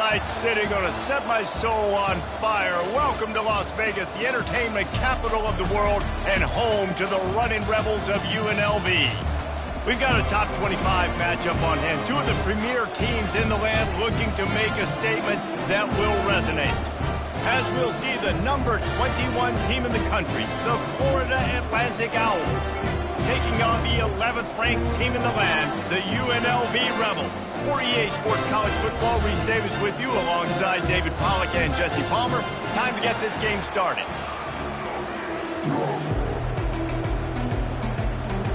Daylight City, gonna set my soul on fire. Welcome to Las Vegas, the entertainment capital of the world and home to the running Rebels of UNLV. We've got a top 25 matchup on hand. Two of the premier teams in the land looking to make a statement that will resonate. As we'll see the number 21 team in the country, the Florida Atlantic Owls, taking on the 11th ranked team in the land, the UNLV Rebels. For EA Sports College Football, Reese Davis with you alongside David Pollack and Jesse Palmer. Time to get this game started.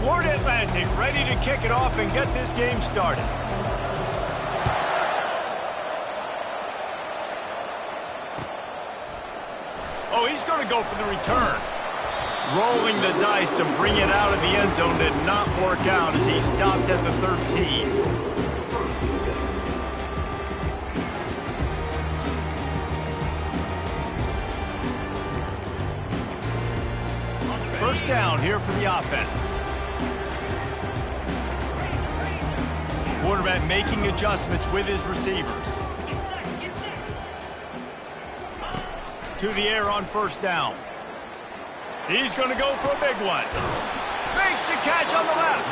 Florida Atlantic ready to kick it off and get this game started. Oh, he's going to go for the return. Rolling the dice to bring it out of the end zone did not work out as he stopped at the 13. First down here for the offense. Quarterback making adjustments with his receivers. To the air on first down. He's going to go for a big one. Makes the catch on the left.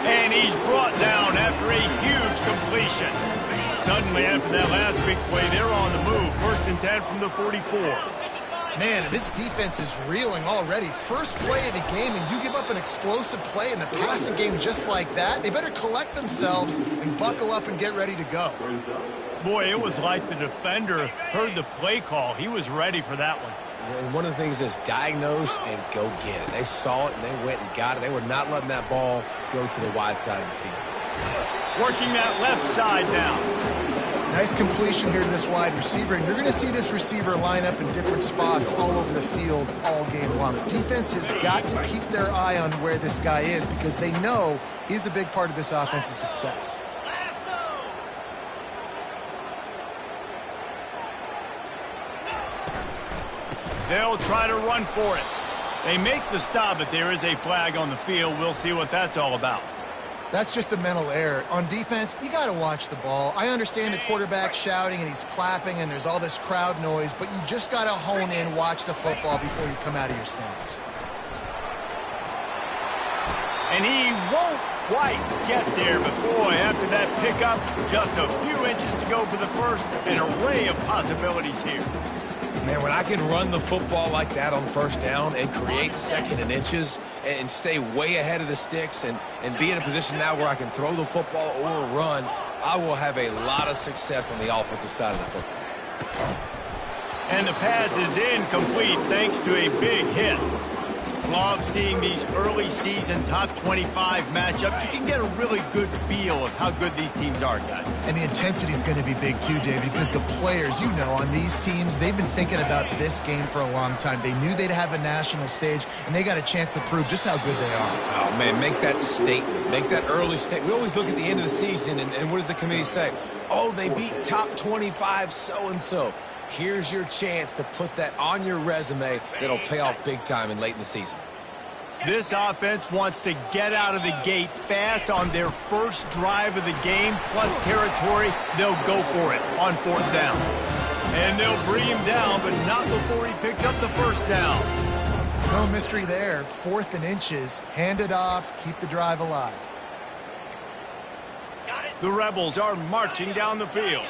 And he's brought down after a huge completion. Suddenly, after that last big play, they're on the move. First and 10 from the 44. Man, this defense is reeling already. First play of the game, and you give up an explosive play in the passing game just like that. They better collect themselves and buckle up and get ready to go. Boy, it was like the defender heard the play call. He was ready for that one. And one of the things is diagnose and go get it. They saw it, and they went and got it. They were not letting that ball go to the wide side of the field. Working that left side now. Nice completion here to this wide receiver, and you're going to see this receiver line up in different spots all over the field all game long. Defense has got to keep their eye on where this guy is because they know he's a big part of this offense's success. They'll try to run for it. They make the stop, but there is a flag on the field. We'll see what that's all about. That's just a mental error. On defense, you got to watch the ball. I understand the quarterback shouting and he's clapping and there's all this crowd noise, but you just got to hone in, watch the football before you come out of your stance. And he won't quite get there, but boy, after that pickup, just a few inches to go for the first, an array of possibilities here. Man, when I can run the football like that on first down and create second and inches and stay way ahead of the sticks and be in a position now where I can throw the football or run, I will have a lot of success on the offensive side of the football. And the pass is incomplete thanks to a big hit. Love seeing these early season top 25 matchups. You can get a really good feel of how good these teams are, guys. And the intensity is going to be big too, David, because the players, you know, on these teams, they've been thinking about this game for a long time. They knew they'd have a national stage, and they got a chance to prove just how good they are. Oh, man, make that statement. Make that early statement. We always look at the end of the season, and what does the committee say? Oh, they beat top 25 so-and-so. Here's your chance to put that on your resume that'll pay off big time and late in the season. This offense wants to get out of the gate fast on their first drive of the game, plus territory. They'll go for it on fourth down. And they'll bring him down, but not before he picks up the first down. No mystery there. 4th and inches. Hand it off. Keep the drive alive. The Rebels are marching down the field.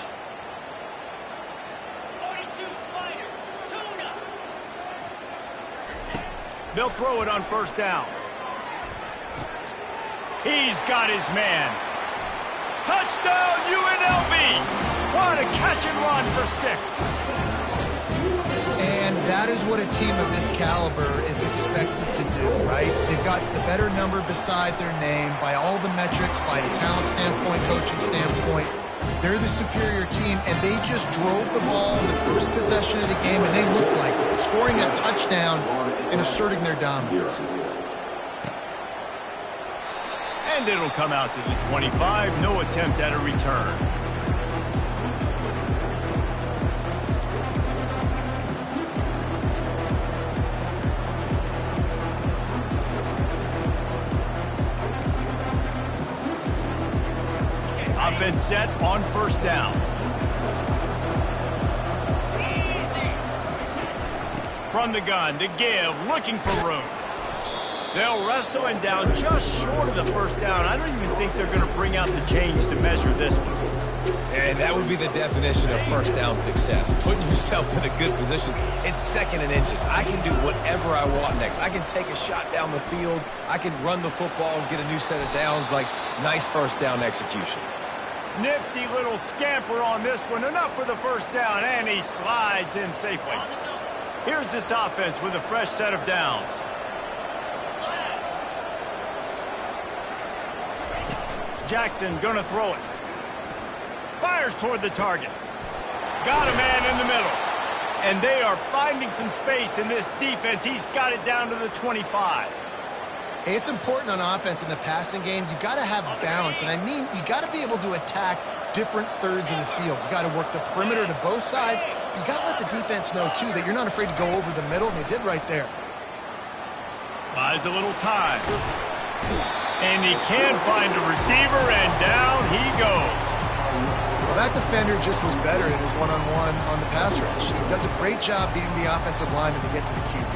They'll throw it on first down. He's got his man. Touchdown, UNLV! What a catch and run for 6. And that is what a team of this caliber is expected to do, right? They've got the better number beside their name by all the metrics, by a talent standpoint, coaching standpoint. They're the superior team, and they just drove the ball in the first possession of the game, and they looked like it, scoring a touchdown and asserting their dominance. And it'll come out to the 25. No attempt at a return. Offense set on first down. from the gun to give, looking for room. They'll wrestle him down just short of the first down. I don't even think they're going to bring out the chains to measure this one. And that would be the definition of first down success. Putting yourself in a good position. It's 2nd and inches. I can do whatever I want next. I can take a shot down the field. I can run the football and get a new set of downs. Like, nice first down execution. Nifty little scamper on this one. Enough for the first down, and he slides in safely. Here's this offense with a fresh set of downs. Jackson gonna throw it. Fires toward the target. Got a man in the middle. And they are finding some space in this defense. He's got it down to the 25. Hey, it's important on offense in the passing game. You've got to have balance. And I mean, you got to be able to attack different thirds of the field. You got to work the perimeter to both sides. You got to let the defense know, too, that you're not afraid to go over the middle. And they did right there. Buys a little time. And he can find a receiver, and down he goes. Well, that defender just was better in his one-on-one on the pass rush. He does a great job beating the offensive lineman to get to the QB.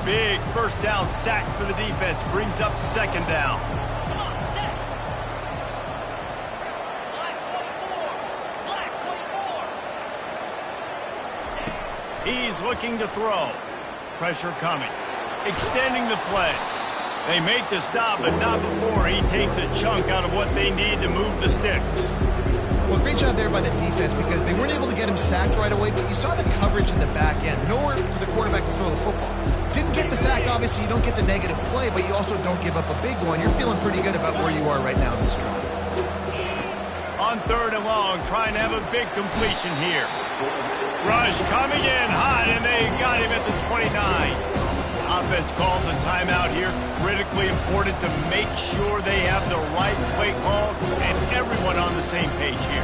Big first down sack for the defense. Brings up 2nd down. He's looking to throw. Pressure coming. Extending the play. They make the stop, but not before he takes a chunk out of what they need to move the sticks. Well, great job there by the defense because they weren't able to get him sacked right away, but you saw the coverage in the back end. Nowhere for the quarterback to throw the football. Didn't get the sack, obviously. You don't get the negative play, but you also don't give up a big one. You're feeling pretty good about where you are right now in this drive. On 3rd and long, trying to have a big completion here. Rush coming in hot, and they got him at the 29. Offense calls a timeout here. Critically important to make sure they have the right play call and everyone on the same page here.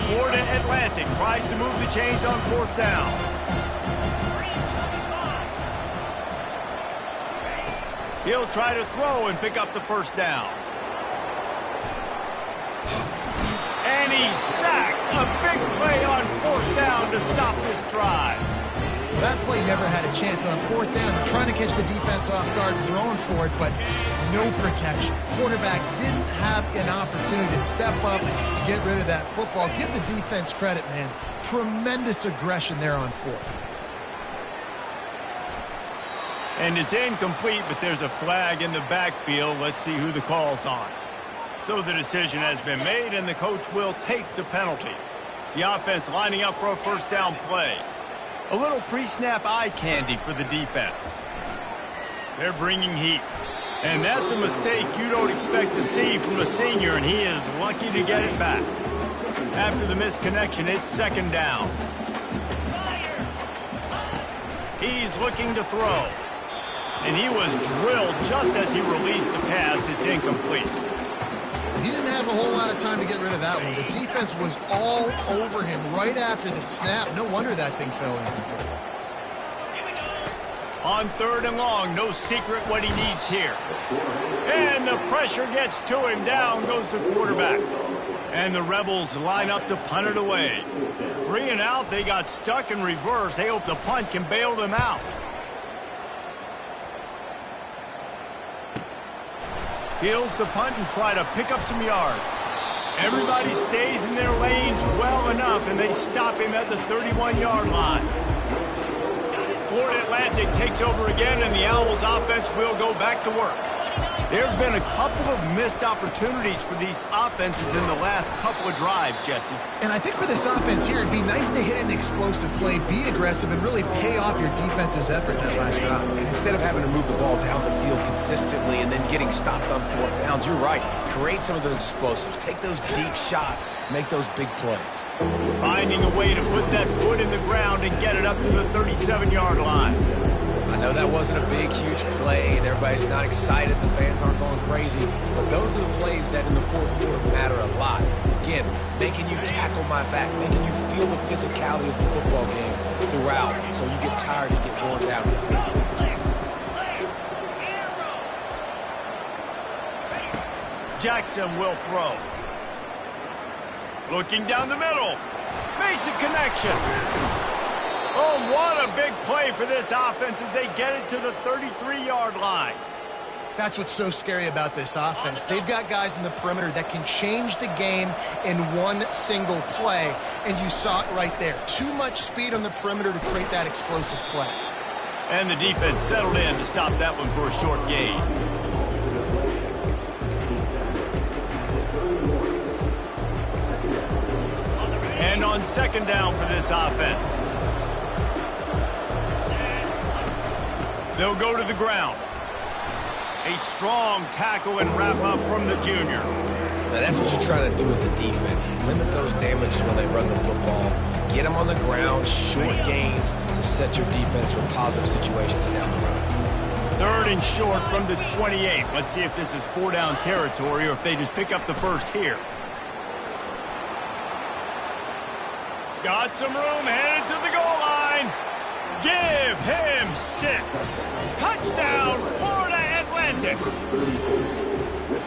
Florida Atlantic tries to move the chains on 4th down. He'll try to throw and pick up the first down. And he's sacked. A big play on 4th down to stop this drive. That play never had a chance on 4th down. They're trying to catch the defense off guard, throwing for it, but no protection. Quarterback didn't have an opportunity to step up and get rid of that football. Give the defense credit, man. Tremendous aggression there on 4th. And it's incomplete, but there's a flag in the backfield. Let's see who the call's on. So the decision has been made, and the coach will take the penalty. The offense lining up for a first down play. A little pre-snap eye candy for the defense. They're bringing heat. And that's a mistake you don't expect to see from a senior, and he is lucky to get it back. After the misconnection, it's 2nd down. He's looking to throw. And he was drilled just as he released the pass. It's incomplete. He didn't have a whole lot of time to get rid of that one. The defense was all over him right after the snap. No wonder that thing fell incomplete. On 3rd and long, no secret what he needs here. And the pressure gets to him. Down goes the quarterback. And the Rebels line up to punt it away. 3 and out, they got stuck in reverse. They hope the punt can bail them out. Heels to punt and try to pick up some yards. Everybody stays in their lanes well enough, and they stop him at the 31-yard line. Florida Atlantic takes over again, and the Owls offense will go back to work. There have been a couple of missed opportunities for these offenses in the last couple of drives, Jesse. And I think for this offense here, it'd be nice to hit an explosive play, be aggressive, and really pay off your defense's effort that last drive. And instead of having to move the ball down the field consistently and then getting stopped on 4th downs, you're right. Create some of those explosives. Take those deep shots. Make those big plays. Finding a way to put that foot in the ground and get it up to the 37-yard line. I know that wasn't a big, huge play, and everybody's not excited. The fans aren't going crazy. But those are the plays that in the fourth quarter matter a lot. Again, making you tackle my back, making you feel the physicality of the football game throughout, so you get tired and get worn down. Jackson will throw. Looking down the middle. Makes a connection. Oh, what a big play for this offense as they get it to the 33-yard line. That's what's so scary about this offense. They've got guys in the perimeter that can change the game in one single play, and you saw it right there. Too much speed on the perimeter to create that explosive play. And the defense settled in to stop that one for a short gain. And on second down for this offense. They'll go to the ground. A strong tackle and wrap up from the junior. Now that's what you're trying to do as a defense. Limit those damages when they run the football. Get them on the ground, short gains to set your defense for positive situations down the road. Third and short from the 28. Let's see if this is four-down territory or if they just pick up the first here. Got some room, headed to the goal line. Give him 6. Touchdown, Florida Atlantic.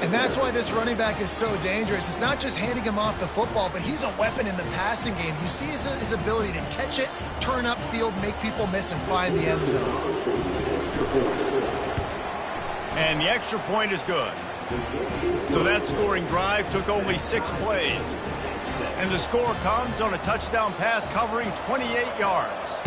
And that's why this running back is so dangerous. It's not just handing him off the football, but he's a weapon in the passing game. You see his ability to catch it, turn upfield, make people miss, and find the end zone. And the extra point is good. So that scoring drive took only 6 plays. And the score comes on a touchdown pass covering 28 yards.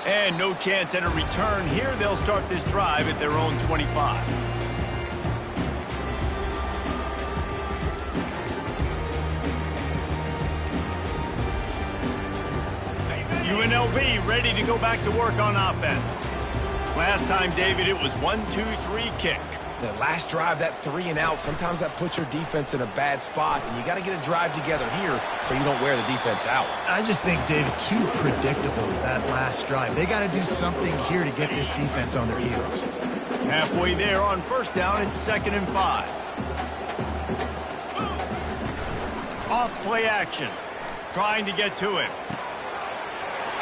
And no chance at a return here. They'll start this drive at their own 25. UNLV ready to go back to work on offense. Last time, David, it was 1-2-3 kick. The last drive, that 3 and out, sometimes that puts your defense in a bad spot, and you got to get a drive together here so you don't wear the defense out. I just think, David, too predictable, that last drive. They got to do something here to get this defense on their heels. Halfway there on first down, it's 2nd and 5. Off play action. Trying to get to him.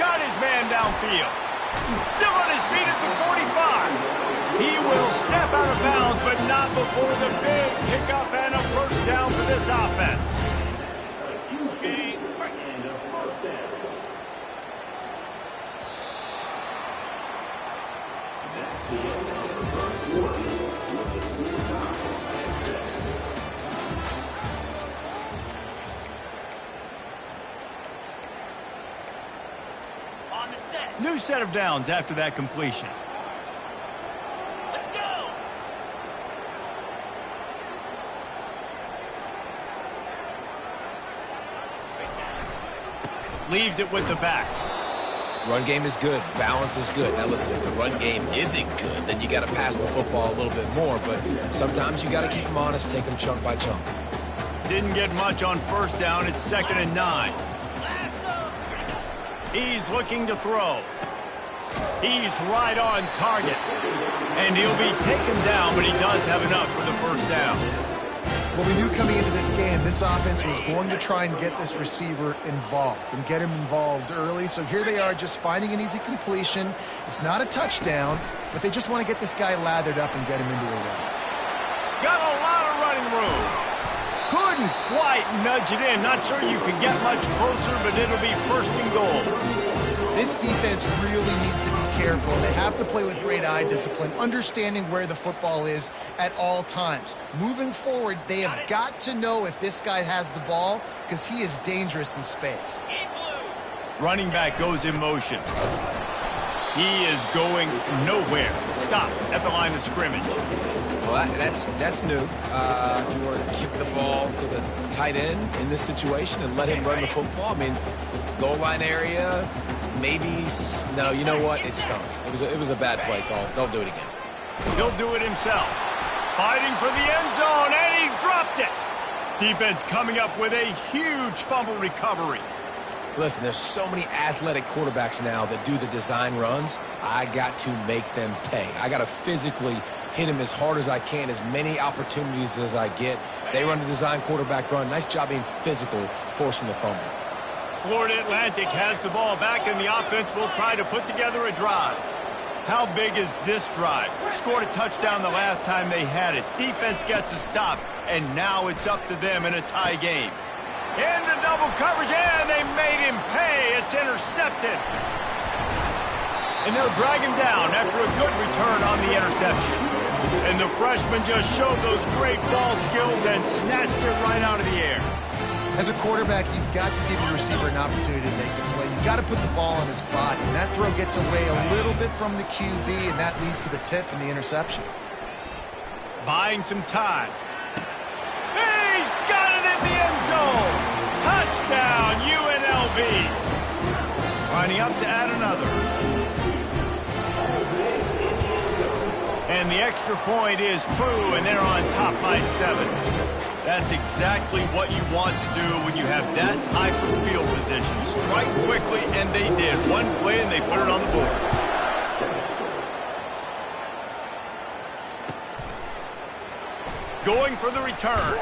Got his man downfield. Still on his feet at the 45. He will step out of bounds, but not before the big pickup and a first down for this offense. New set of downs after that completion. Let's go. Leaves it with the back. Run game is good. Balance is good. Now, listen, if the run game isn't good, then you got to pass the football a little bit more. But sometimes you got to keep them honest, take them chunk by chunk. Didn't get much on first down. It's 2nd and 9. He's looking to throw. He's right on target. And he'll be taken down, but he does have enough for the first down. Well, we knew coming into this game, this offense was going to try and get this receiver involved and get him involved early. So here they are just finding an easy completion. It's not a touchdown, but they just want to get this guy lathered up and get him into a run. Got a lot of running room. Couldn't quite nudge it in. Not sure you could get much closer, but it'll be 1st and goal. This defense really needs to be careful. They have to play with great eye discipline, understanding where the football is at all times. Moving forward, they have got to know if this guy has the ball because he is dangerous in space. Running back goes in motion. He is going nowhere. Stop at the line of scrimmage. Well, that's new. If you were to give the ball to the tight end in this situation and let him run the football, I mean, goal line area, maybe. No, you know what? It stunk. It was a bad play call. Don't do it again. He'll do it himself. Fighting for the end zone, and he dropped it. Defense coming up with a huge fumble recovery. Listen, there's so many athletic quarterbacks now that do the design runs. I got to make them pay. I got to physically hit him as hard as I can, as many opportunities as I get. They run the design quarterback run. Nice job being physical, forcing the fumble. Florida Atlantic has the ball back, and the offense will try to put together a drive. How big is this drive? Scored a touchdown the last time they had it. Defense gets a stop, and now it's up to them in a tie game. Into double coverage, and they made him pay. It's intercepted. And they'll drag him down after a good return on the interception. And the freshman just showed those great ball skills and snatched it right out of the air. As a quarterback, you've got to give your receiver an opportunity to make the play. You've got to put the ball on his body. And that throw gets away a little bit from the QB, and that leads to the tip and the interception. Buying some time. He's got it in the end zone. Touchdown, UNLV. Lining up to add another. And the extra point is true, and they're on top by 7. That's exactly what you want to do when you have that type of field position. Strike quickly, and they did. One play, and they put it on the board. Going for the return.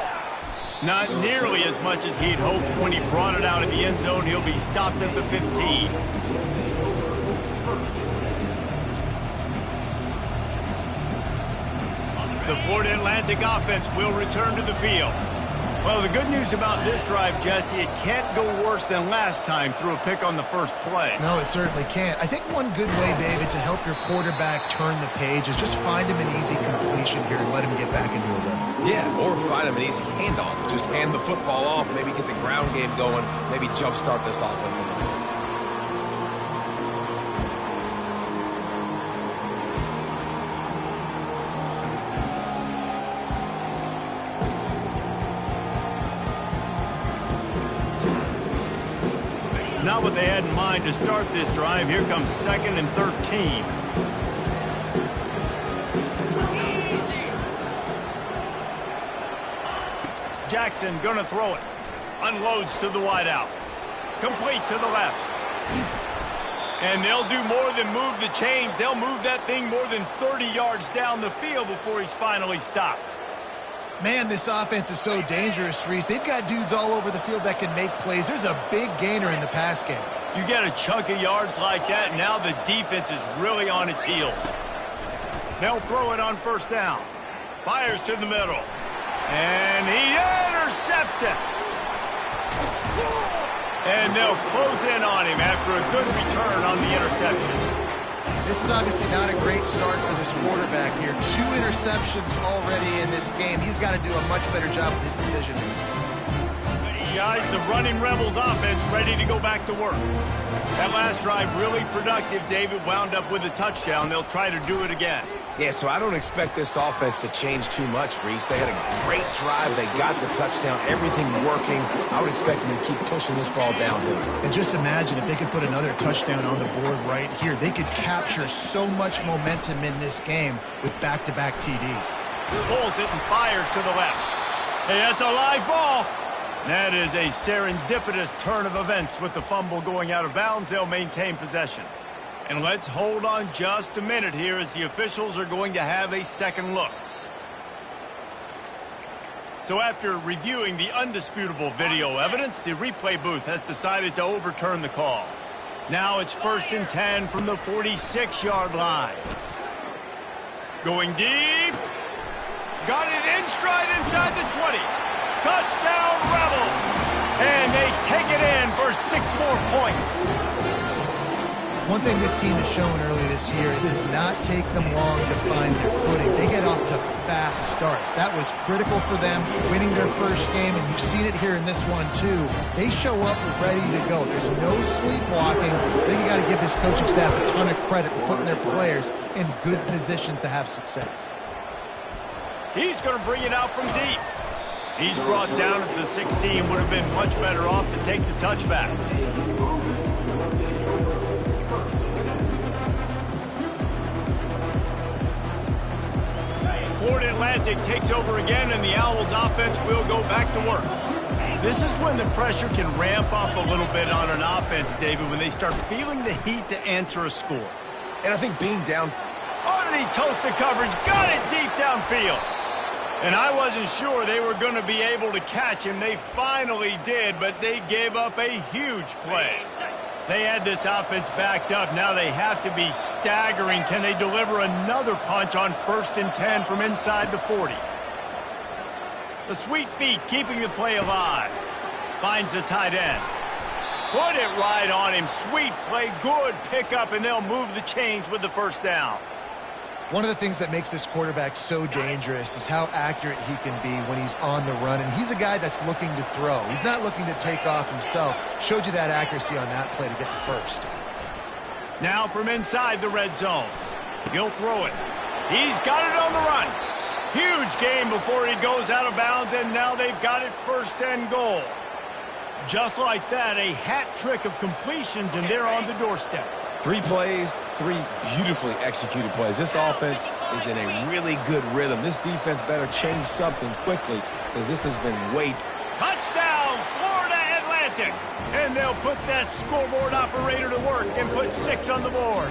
Not nearly as much as he'd hoped when he brought it out of the end zone. He'll be stopped at the 15. The Florida Atlantic offense will return to the field. Well, the good news about this drive, Jesse, it can't go worse than last time through a pick on the first play. No, it certainly can't. I think one good way, David, to help your quarterback turn the page is just find him an easy completion here and let him get back into a rhythm. Yeah, or find him an easy handoff. Just hand the football off, maybe get the ground game going, maybe jumpstart this offense a little bit. Not what they had in mind to start this drive. Here comes 2nd and 13. Jackson gonna throw it. Unloads to the wideout. Complete to the left. And they'll do more than move the chains. They'll move that thing more than 30 yards down the field before he's finally stopped. Man, this offense is so dangerous, Reese. They've got dudes all over the field that can make plays. There's a big gainer in the pass game. You get a chunk of yards like that, and now the defense is really on its heels. They'll throw it on first down. Fires to the middle. And he intercepts it. And they'll close in on him after a good return on the interception. This is obviously not a great start for this quarterback here. 2 interceptions already in this game. He's got to do a much better job with his decision. Guys, the running Rebels offense ready to go back to work. That last drive really productive. David wound up with a touchdown. They'll try to do it again. Yeah, so I don't expect this offense to change too much, Reese. They had a great drive. They got the touchdown. Everything working. I would expect them to keep pushing this ball downhill. And just imagine if they could put another touchdown on the board right here. They could capture so much momentum in this game with back-to-back TDs. Pulls it and fires to the left. Hey, that's a live ball. That is a serendipitous turn of events with the fumble going out of bounds. They'll maintain possession. And let's hold on just a minute here as the officials are going to have a second look. So after reviewing the undisputable video evidence, the replay booth has decided to overturn the call. Now it's 1st and 10 from the 46-yard line. Going deep. Got it in stride inside the 20. Touchdown, Rebels! And they take it in for 6 more points. One thing this team has shown early this year, it does not take them long to find their footing. They get off to fast starts. That was critical for them, winning their first game, and you've seen it here in this one too. They show up ready to go. There's no sleepwalking. I think you got to give this coaching staff a ton of credit for putting their players in good positions to have success. He's going to bring it out from deep. He's brought down at the 16. Would have been much better off to take the touchback. Florida Atlantic takes over again, and the Owls offense will go back to work. This is when the pressure can ramp up a little bit on an offense, David, when they start feeling the heat to answer a score. And I think being down... Oh, did he toast the coverage? Got it deep downfield. And I wasn't sure they were going to be able to catch him. They finally did, but they gave up a huge play. They had this offense backed up. Now they have to be staggering. Can they deliver another punch on 1st and 10 from inside the 40? The sweet feet keeping the play alive. Finds the tight end. Put it right on him. Sweet play, good pickup, and they'll move the chains with the first down. One of the things that makes this quarterback so dangerous is how accurate he can be when he's on the run. And he's a guy that's looking to throw. He's not looking to take off himself. Showed you that accuracy on that play to get the first. Now from inside the red zone. He'll throw it. He's got it on the run. Huge gain before he goes out of bounds, and now they've got it 1st and goal. Just like that, a hat trick of completions, and they're on the doorstep. 3 plays, 3 beautifully executed plays. This offense is in a really good rhythm. This defense better change something quickly because this has been weight. Touchdown, Florida Atlantic. And they'll put that scoreboard operator to work and put 6 on the board.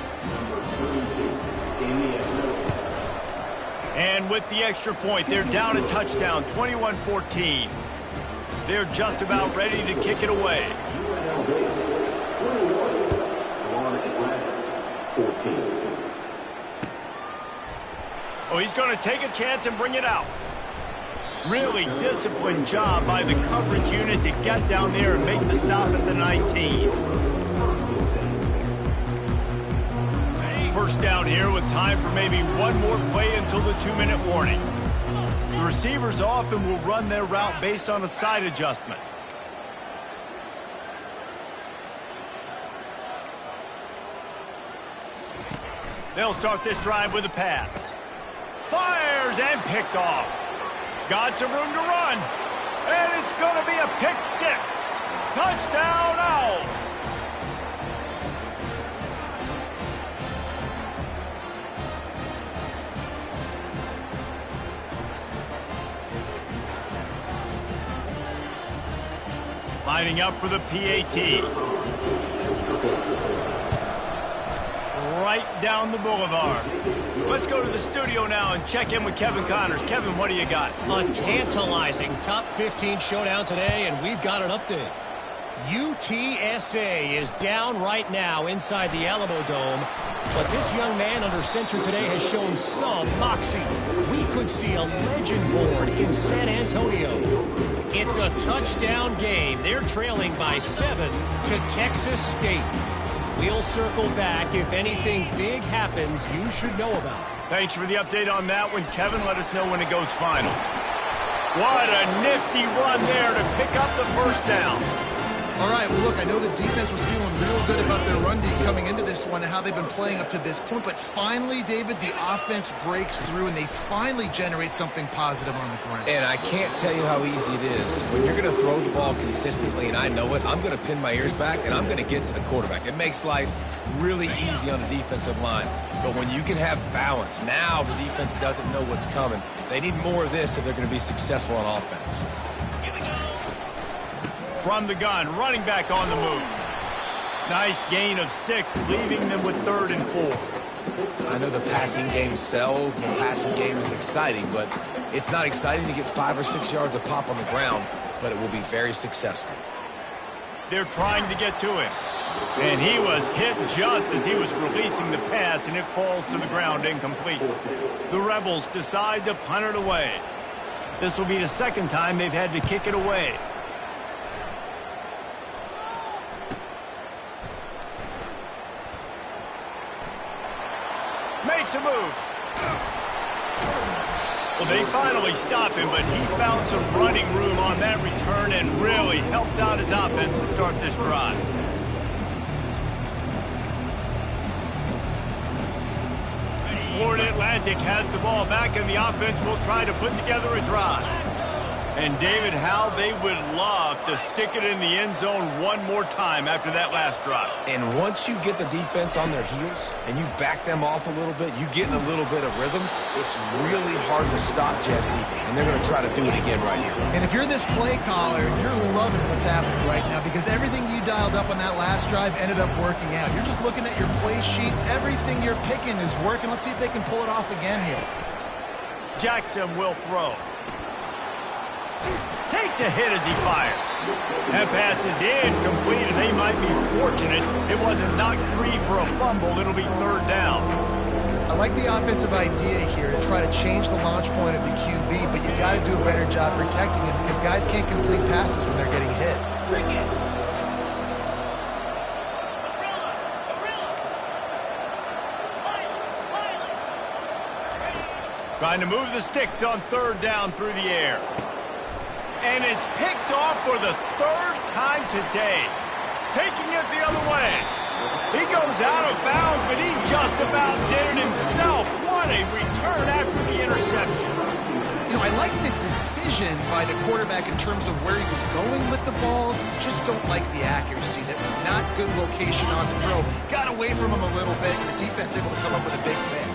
And with the extra point, they're down a touchdown, 21-14. They're just about ready to kick it away. Oh, he's going to take a chance and bring it out. Really disciplined job by the coverage unit to get down there and make the stop at the 19. First down here with time for maybe one more play until the 2-minute warning. The receivers often will run their route based on a side adjustment. They'll start this drive with a pass. Fires and picked off. Got some room to run. And it's going to be a pick 6. Touchdown Owls. Lining up for the PAT. Right down the boulevard. Let's go to the studio now and check in with Kevin Connors. Kevin, what do you got? A tantalizing top 15 showdown today, and we've got an update. UTSA is down right now inside the Alamo Dome, but this young man under center today has shown some moxie. We could see a legend born in San Antonio. It's a touchdown game. They're trailing by 7 to Texas State. We'll circle back if anything big happens you should know about. Thanks for the update on that one, Kevin. Let us know when it goes final. What a nifty run there to pick up the first down. All right, well, look, I know the defense was feeling real good about their run D coming into this one and how they've been playing up to this point, but finally, David, the offense breaks through and they finally generate something positive on the ground. And I can't tell you how easy it is. When you're going to throw the ball consistently, and I know it, I'm going to pin my ears back and I'm going to get to the quarterback. It makes life really easy on the defensive line. But when you can have balance, now the defense doesn't know what's coming. They need more of this if they're going to be successful on offense. From the gun, running back on the move. Nice gain of 6, leaving them with 3rd and 4. I know the passing game sells, the passing game is exciting, but it's not exciting to get 5 or 6 yards of pop on the ground, but it will be very successful. They're trying to get to him. And he was hit just as he was releasing the pass, and it falls to the ground incomplete. The Rebels decide to punt it away. This will be the 2nd time they've had to kick it away. Makes a move. Well, they finally stop him, but he found some running room on that return and really helps out his offense to start this drive. Florida Atlantic has the ball back, and the offense will try to put together a drive. And David, how they would love to stick it in the end zone one more time after that last drive. And once you get the defense on their heels and you back them off a little bit, you get in a little bit of rhythm, it's really hard to stop Jesse, and they're going to try to do it again right here. And if you're this play caller, you're loving what's happening right now because everything you dialed up on that last drive ended up working out. You're just looking at your play sheet. Everything you're picking is working. Let's see if they can pull it off again here. Jackson will throw. Takes a hit as he fires. That pass is incomplete, and they might be fortunate it wasn't knocked free for a fumble. It'll be third down. I like the offensive idea here to try to change the launch point of the QB, but you got to do a better job protecting him because guys can't complete passes when they're getting hit. Trying to move the sticks on third down through the air. And it's picked off for the third time today. Taking it the other way. He goes out of bounds, but he just about did it himself. What a return after the interception. You know, I like the decision by the quarterback in terms of where he was going with the ball. Just don't like the accuracy. That was not good location on the throw. Got away from him a little bit, and the defense able to come up with a big pick.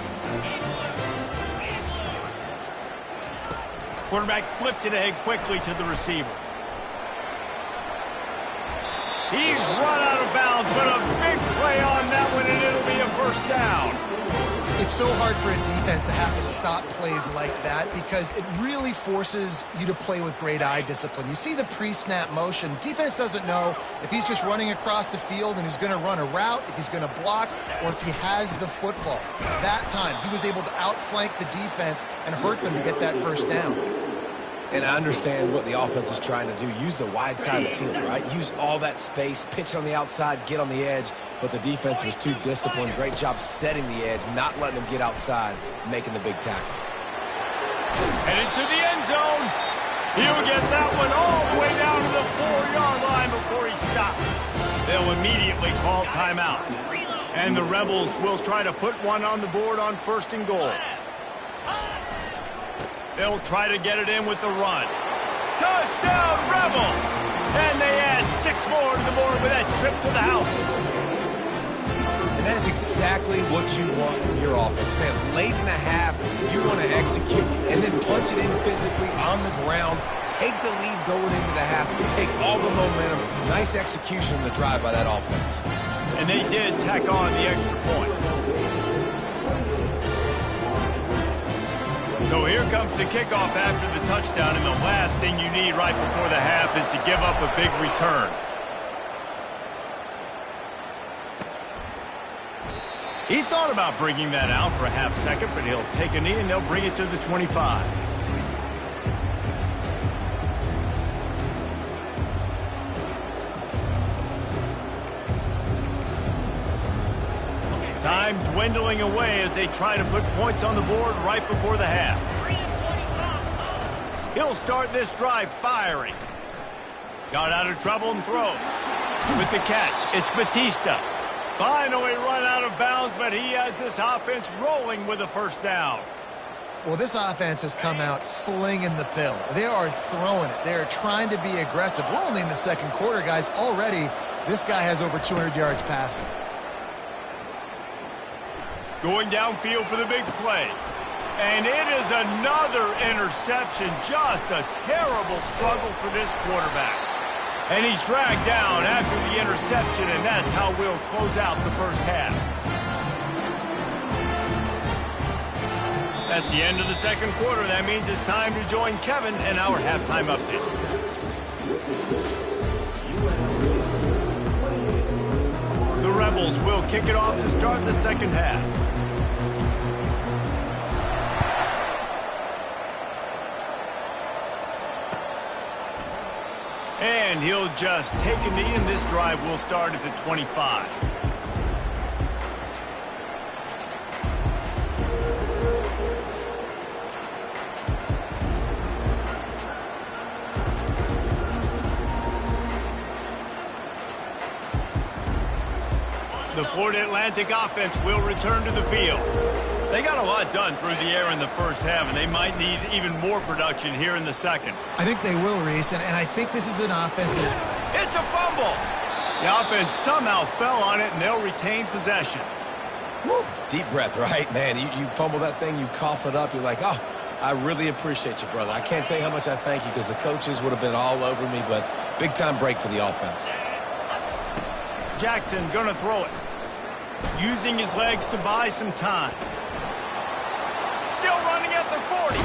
Quarterback flips it ahead quickly to the receiver. He's run out of bounds, but a big play on that one, and it'll be a first down. It's so hard for a defense to have to stop plays like that because it really forces you to play with great eye discipline. You see the pre-snap motion. Defense doesn't know if he's just running across the field and he's going to run a route, if he's going to block, or if he has the football. That time, he was able to outflank the defense and hurt them to get that first down. And I understand what the offense is trying to do. Use the wide side of the field, right? Use all that space, pitch on the outside, get on the edge. But the defense was too disciplined. Great job setting the edge, not letting them get outside, making the big tackle. Headed to the end zone. He'll get that one all the way down to the 4-yard line before he stops. They'll immediately call timeout. And the Rebels will try to put one on the board on first and goal. They'll try to get it in with the run. Touchdown, Rebels! And they add 6 more to the board with that trip to the house. And that is exactly what you want from your offense, man. Late in the half, you want to execute and then punch it in physically on the ground. Take the lead going into the half. Take all the momentum. Nice execution in the drive by that offense. And they did tack on the extra point. So here comes the kickoff after the touchdown, and the last thing you need right before the half is to give up a big return. He thought about bringing that out for a half second, but he'll take a knee and they'll bring it to the 25. Time dwindling away as they try to put points on the board right before the half. He'll start this drive firing. Got out of trouble and throws. With the catch, it's Batista. Finally run out of bounds, but he has this offense rolling with a first down. Well, this offense has come out slinging the pill. They are throwing it. They are trying to be aggressive. We're only in the second quarter, guys. Already, this guy has over 200 yards passing. Going downfield for the big play. And it is another interception. Just a terrible struggle for this quarterback. And he's dragged down after the interception, and that's how we'll close out the first half. That's the end of the second quarter. That means it's time to join Kevin and our halftime update. The Rebels will kick it off to start the second half. And he'll just take a knee, and this drive will start at the 25. The Florida Atlantic offense will return to the field. They got a lot done through the air in the first half, and they might need even more production here in the second. I think they will, Reese, and I think this is an offense that is... It's a fumble! The offense somehow fell on it, and they'll retain possession. Woo. Deep breath, right? Man, you fumble that thing, you cough it up, you're like, oh, I really appreciate you, brother. I can't tell you how much I thank you because the coaches would have been all over me, but big-time break for the offense. Jackson gonna throw it. Using his legs to buy some time. Still running at the 40.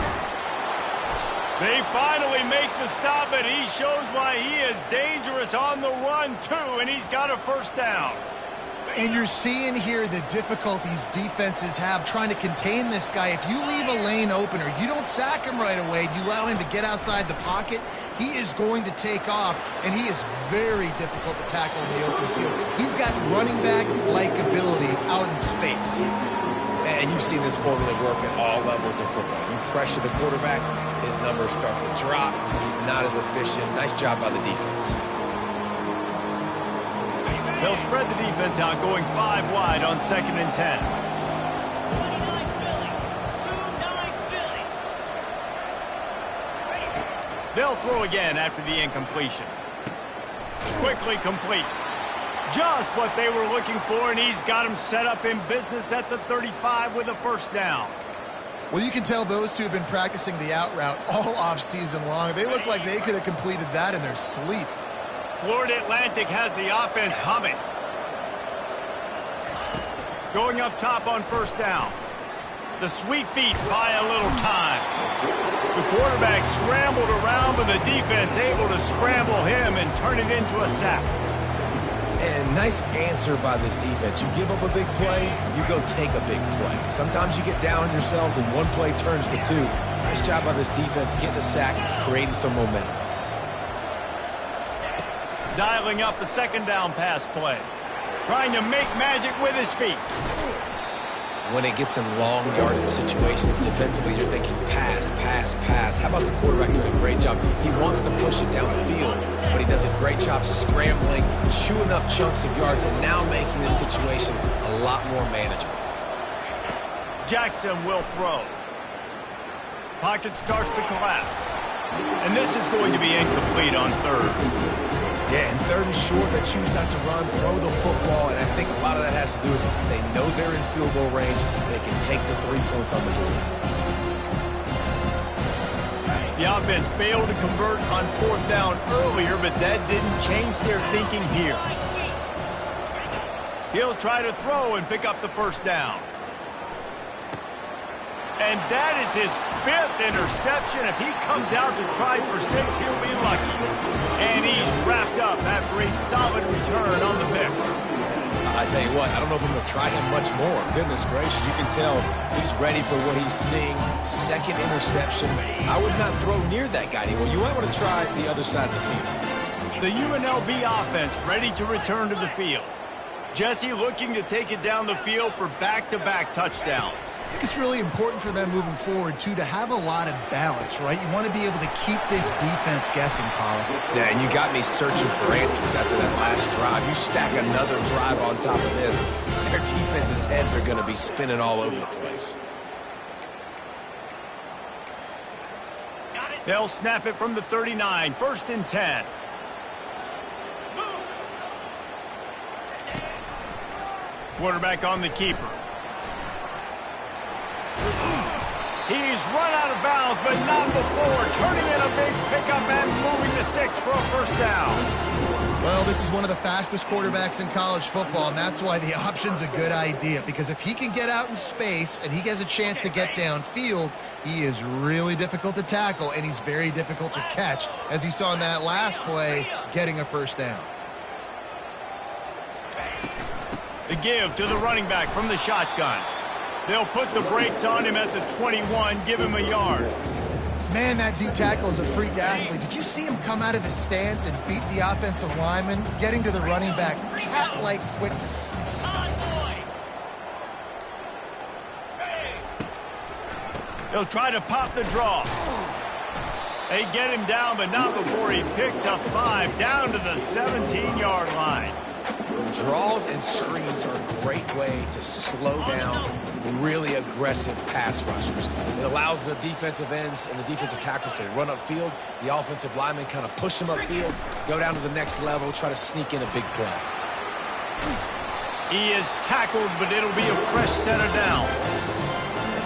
They finally make the stop, and he shows why he is dangerous on the run, too, and he's got a first down. And you're seeing here the difficulties defenses have trying to contain this guy. If you leave a lane open or you don't sack him right away, you allow him to get outside the pocket, he is going to take off, and he is very difficult to tackle in the open field. He's got running back-like ability out in space. And you've seen this formula work at all levels of football. You pressure the quarterback, his numbers start to drop. He's not as efficient. Nice job by the defense. They'll spread the defense out, going 5 wide on 2nd and 10. 29 Philly. 2-9 Philly. They'll throw again after the incompletion. Quickly complete. Just what they were looking for, and he's got him set up in business at the 35 with a first down. Well, you can tell those two have been practicing the out route all off-season long. They look like they could have completed that in their sleep. Florida Atlantic has the offense humming. Going up top on first down. The sweet feet buy a little time. The quarterback scrambled around, but the defense able to scramble him and turn it into a sack. And nice answer by this defense. You give up a big play, you go take a big play. Sometimes you get down on yourselves and one play turns to 2. Nice job by this defense getting a sack, creating some momentum. Dialing up a 2nd down pass play. Trying to make magic with his feet. When it gets in long yardage situations, defensively, you're thinking pass, pass, pass. How about the quarterback doing a great job? He wants to push it down the field, but he does a great job scrambling, chewing up chunks of yards, and now making this situation a lot more manageable. Jackson will throw. Pocket starts to collapse. And this is going to be incomplete on 3rd. Yeah, and 3rd and short, they choose not to run, throw the football, and I think a lot of that has to do with they know they're in field goal range. They can take the 3 points on the board. The offense failed to convert on 4th down earlier, but that didn't change their thinking here. He'll try to throw and pick up the first down. And that is his 5th interception. If he comes out to try for 6, he'll be lucky. And he's wrapped up after a solid return on the pick. I tell you what, I don't know if I'm going to try him much more. Goodness gracious, you can tell he's ready for what he's seeing. 2nd interception. I would not throw near that guy anymore. You might want to try the other side of the field. The UNLV offense ready to return to the field. Jesse looking to take it down the field for back-to-back touchdowns. I think it's really important for them moving forward, too, to have a lot of balance, right? You want to be able to keep this defense guessing, Pollard. Yeah, and you got me searching for answers after that last drive. You stack another drive on top of this, their defense's heads are going to be spinning all over the place. They'll snap it from the 39, 1st and 10. Quarterback on the keeper. He's run out of bounds, but not before. Turning in a big pickup and moving the sticks for a first down. Well, this is one of the fastest quarterbacks in college football, and that's why the option's a good idea. Because if he can get out in space and he has a chance to get downfield, he is really difficult to tackle, and he's very difficult to catch, as you saw in that last play, getting a first down. The give to the running back from the shotgun. They'll put the brakes on him at the 21, give him a yard. Man, that D tackle is a freak athlete. Did you see him come out of his stance and beat the offensive lineman, getting to the running back? Cat-like quickness. He'll try to pop the draw. They get him down, but not before he picks up 5 down to the 17-yard line. Draws and screens are a great way to slow down really aggressive pass rushers. It allows the defensive ends and the defensive tackles to run upfield. The offensive linemen kind of push them upfield, go down to the next level, try to sneak in a big play. He is tackled, but it'll be a fresh set of downs.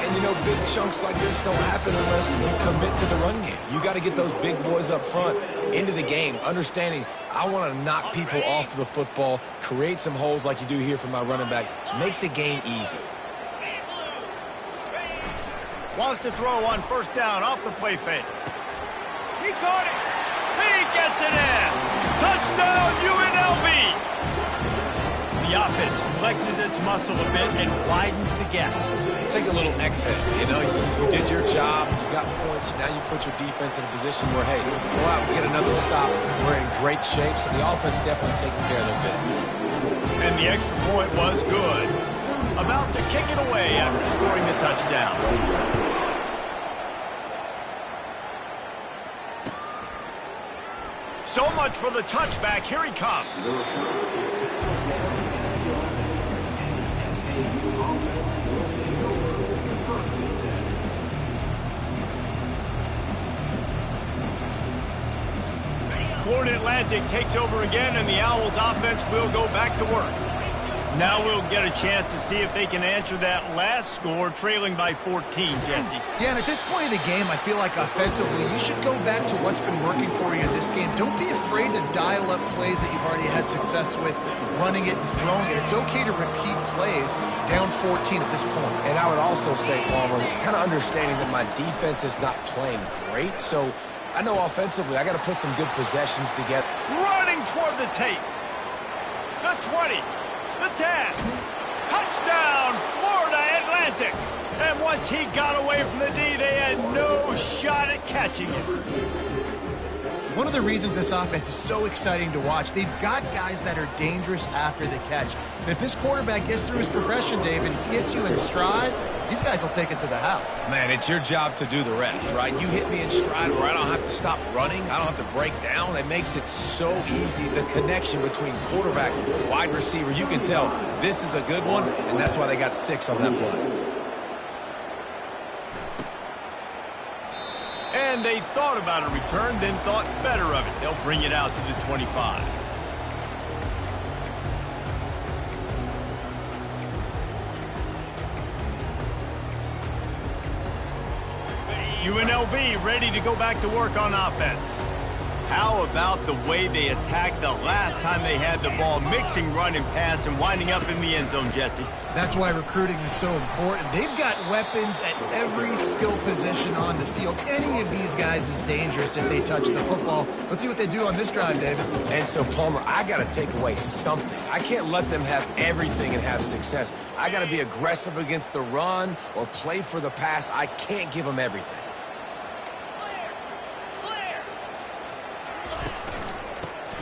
And, you know, big chunks like this don't happen unless you commit to the run game. You got to get those big boys up front into the game, understanding I want to knock people off the football, create some holes like you do here from my running back, make the game easy. Wants to throw on first down off the play fake. He caught it. He gets it in. Touchdown, UNLV. The offense flexes its muscle a bit and widens the gap. Take a little exhale. You know, you did your job. You got points. Now you put your defense in a position where, hey, go out and get another stop. We're in great shape, so the offense definitely taking care of their business. And the extra point was good. About to kick it away after scoring the touchdown. So much for the touchback. Here he comes. Florida Atlantic takes over again, and the Owls offense will go back to work. Now we'll get a chance to see if they can answer that last score, trailing by 14, Jesse. Yeah, and at this point of the game, I feel like offensively, you should go back to what's been working for you in this game. Don't be afraid to dial up plays that you've already had success with, running it and throwing it. It's okay to repeat plays down 14 at this point. And I would also say, Palmer, kind of understanding that my defense is not playing great, so I know offensively I got to put some good possessions together. Running toward the tape. The 20. The 10. Touchdown, Florida Atlantic. And once he got away from the D, they had no shot at catching him. One of the reasons this offense is so exciting to watch, they've got guys that are dangerous after the catch. And if this quarterback gets through his progression, David, hits you in stride, these guys will take it to the house. Man, it's your job to do the rest, right? You hit me in stride where I don't have to stop running. I don't have to break down. It makes it so easy. The connection between quarterback and wide receiver, you can tell this is a good one, and that's why they got 6 on that play. And they thought about a return, then thought better of it. They'll bring it out to the 25. UNLV ready to go back to work on offense. How about the way they attacked the last time they had the ball, mixing run and pass and winding up in the end zone, Jesse? That's why recruiting is so important. They've got weapons at every skill position on the field. Any of these guys is dangerous if they touch the football. Let's see what they do on this drive, David. And so, Palmer, I got to take away something. I can't let them have everything and have success. I got to be aggressive against the run or play for the pass. I can't give them everything.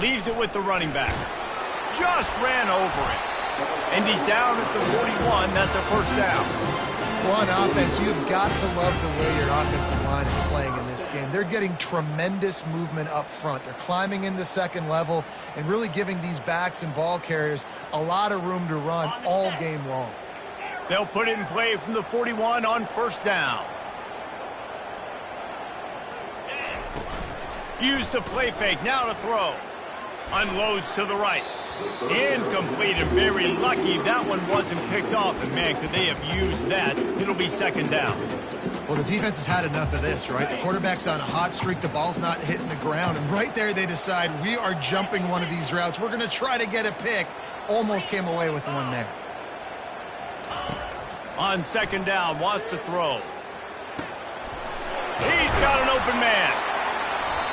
Leaves it with the running back. Just ran over it. And he's down at the 41. That's a first down. Well, on offense, you've got to love the way your offensive line is playing in this game. They're getting tremendous movement up front. They're climbing in the second level and really giving these backs and ball carriers a lot of room to run all game long. They'll put it in play from the 41 on first down. Use the play fake. Now to throw. Unloads to the right. Incomplete and very lucky that one wasn't picked off. And, man, could they have used that? It'll be second down. Well, the defense has had enough of this, right? The quarterback's on a hot streak. The ball's not hitting the ground. And right there they decide we are jumping one of these routes. We're going to try to get a pick. Almost came away with one there. On second down, wants to throw. He's got an open man.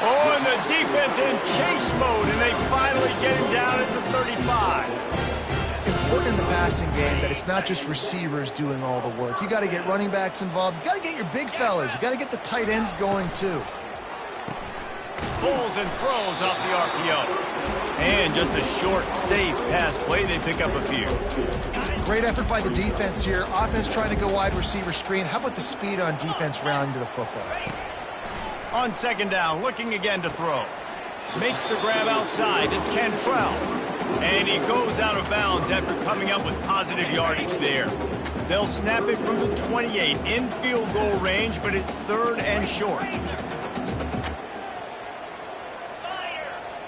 Oh, and the defense in chase mode, and they finally get him down at the 35. Important in the passing game that it's not just receivers doing all the work. You got to get running backs involved. You got to get your big fellas. You got to get the tight ends going too. Pulls and throws off the RPO. And just a short, safe pass play. They pick up a few. Great effort by the defense here. Offense trying to go wide receiver screen. How about the speed on defense rounding to the football? On second down, looking again to throw. Makes the grab outside. It's Cantrell. And he goes out of bounds after coming up with positive yardage there. They'll snap it from the 28 in field goal range, but it's 3rd and short.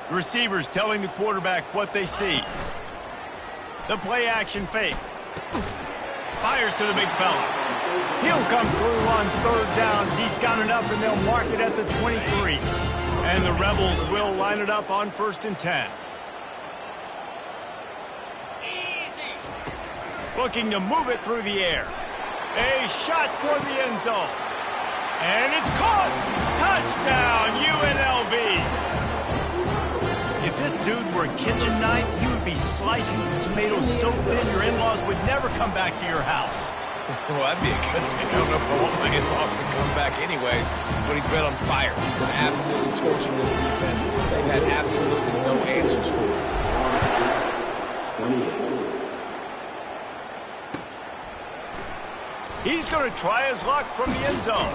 The receivers telling the quarterback what they see. The play action fake. Fires to the big fella. He'll come through on 3rd downs. He's got enough, and they'll mark it at the 23. And the Rebels will line it up on 1st and 10. Looking to move it through the air. A shot toward the end zone. And it's caught! Touchdown, UNLV! If this dude were a kitchen knife, he would be slicing tomatoes so thin your in-laws would never come back to your house. Well, that'd be a good thing. I don't know if I want my in-laws to come back anyways, but he's been on fire. He's been absolutely torching this defense. They've had absolutely no answers for him. He's going to try his luck from the end zone.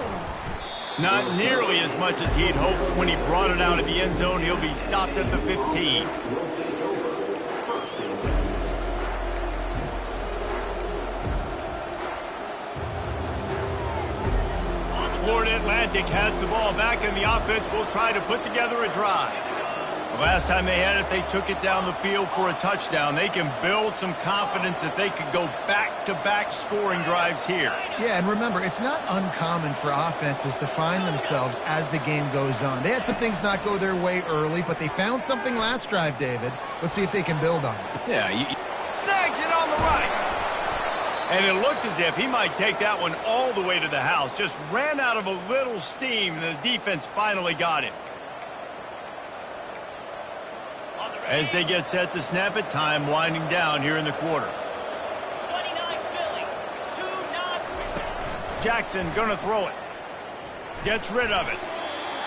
Not nearly as much as he'd hoped when he brought it out of the end zone. He'll be stopped at the 15. Florida Atlantic has the ball back, and the offense will try to put together a drive. The last time they had it, they took it down the field for a touchdown. They can build some confidence that they could go back-to-back scoring drives here. Yeah, and remember, it's not uncommon for offenses to find themselves as the game goes on. They had some things not go their way early, but they found something last drive, David. Let's see if they can build on it. Yeah, snags it on the right. And it looked as if he might take that one all the way to the house. Just ran out of a little steam, and the defense finally got him. As they get set to snap it, time winding down here in the quarter. 29 Philly, 2 not. Jackson gonna throw it. Gets rid of it.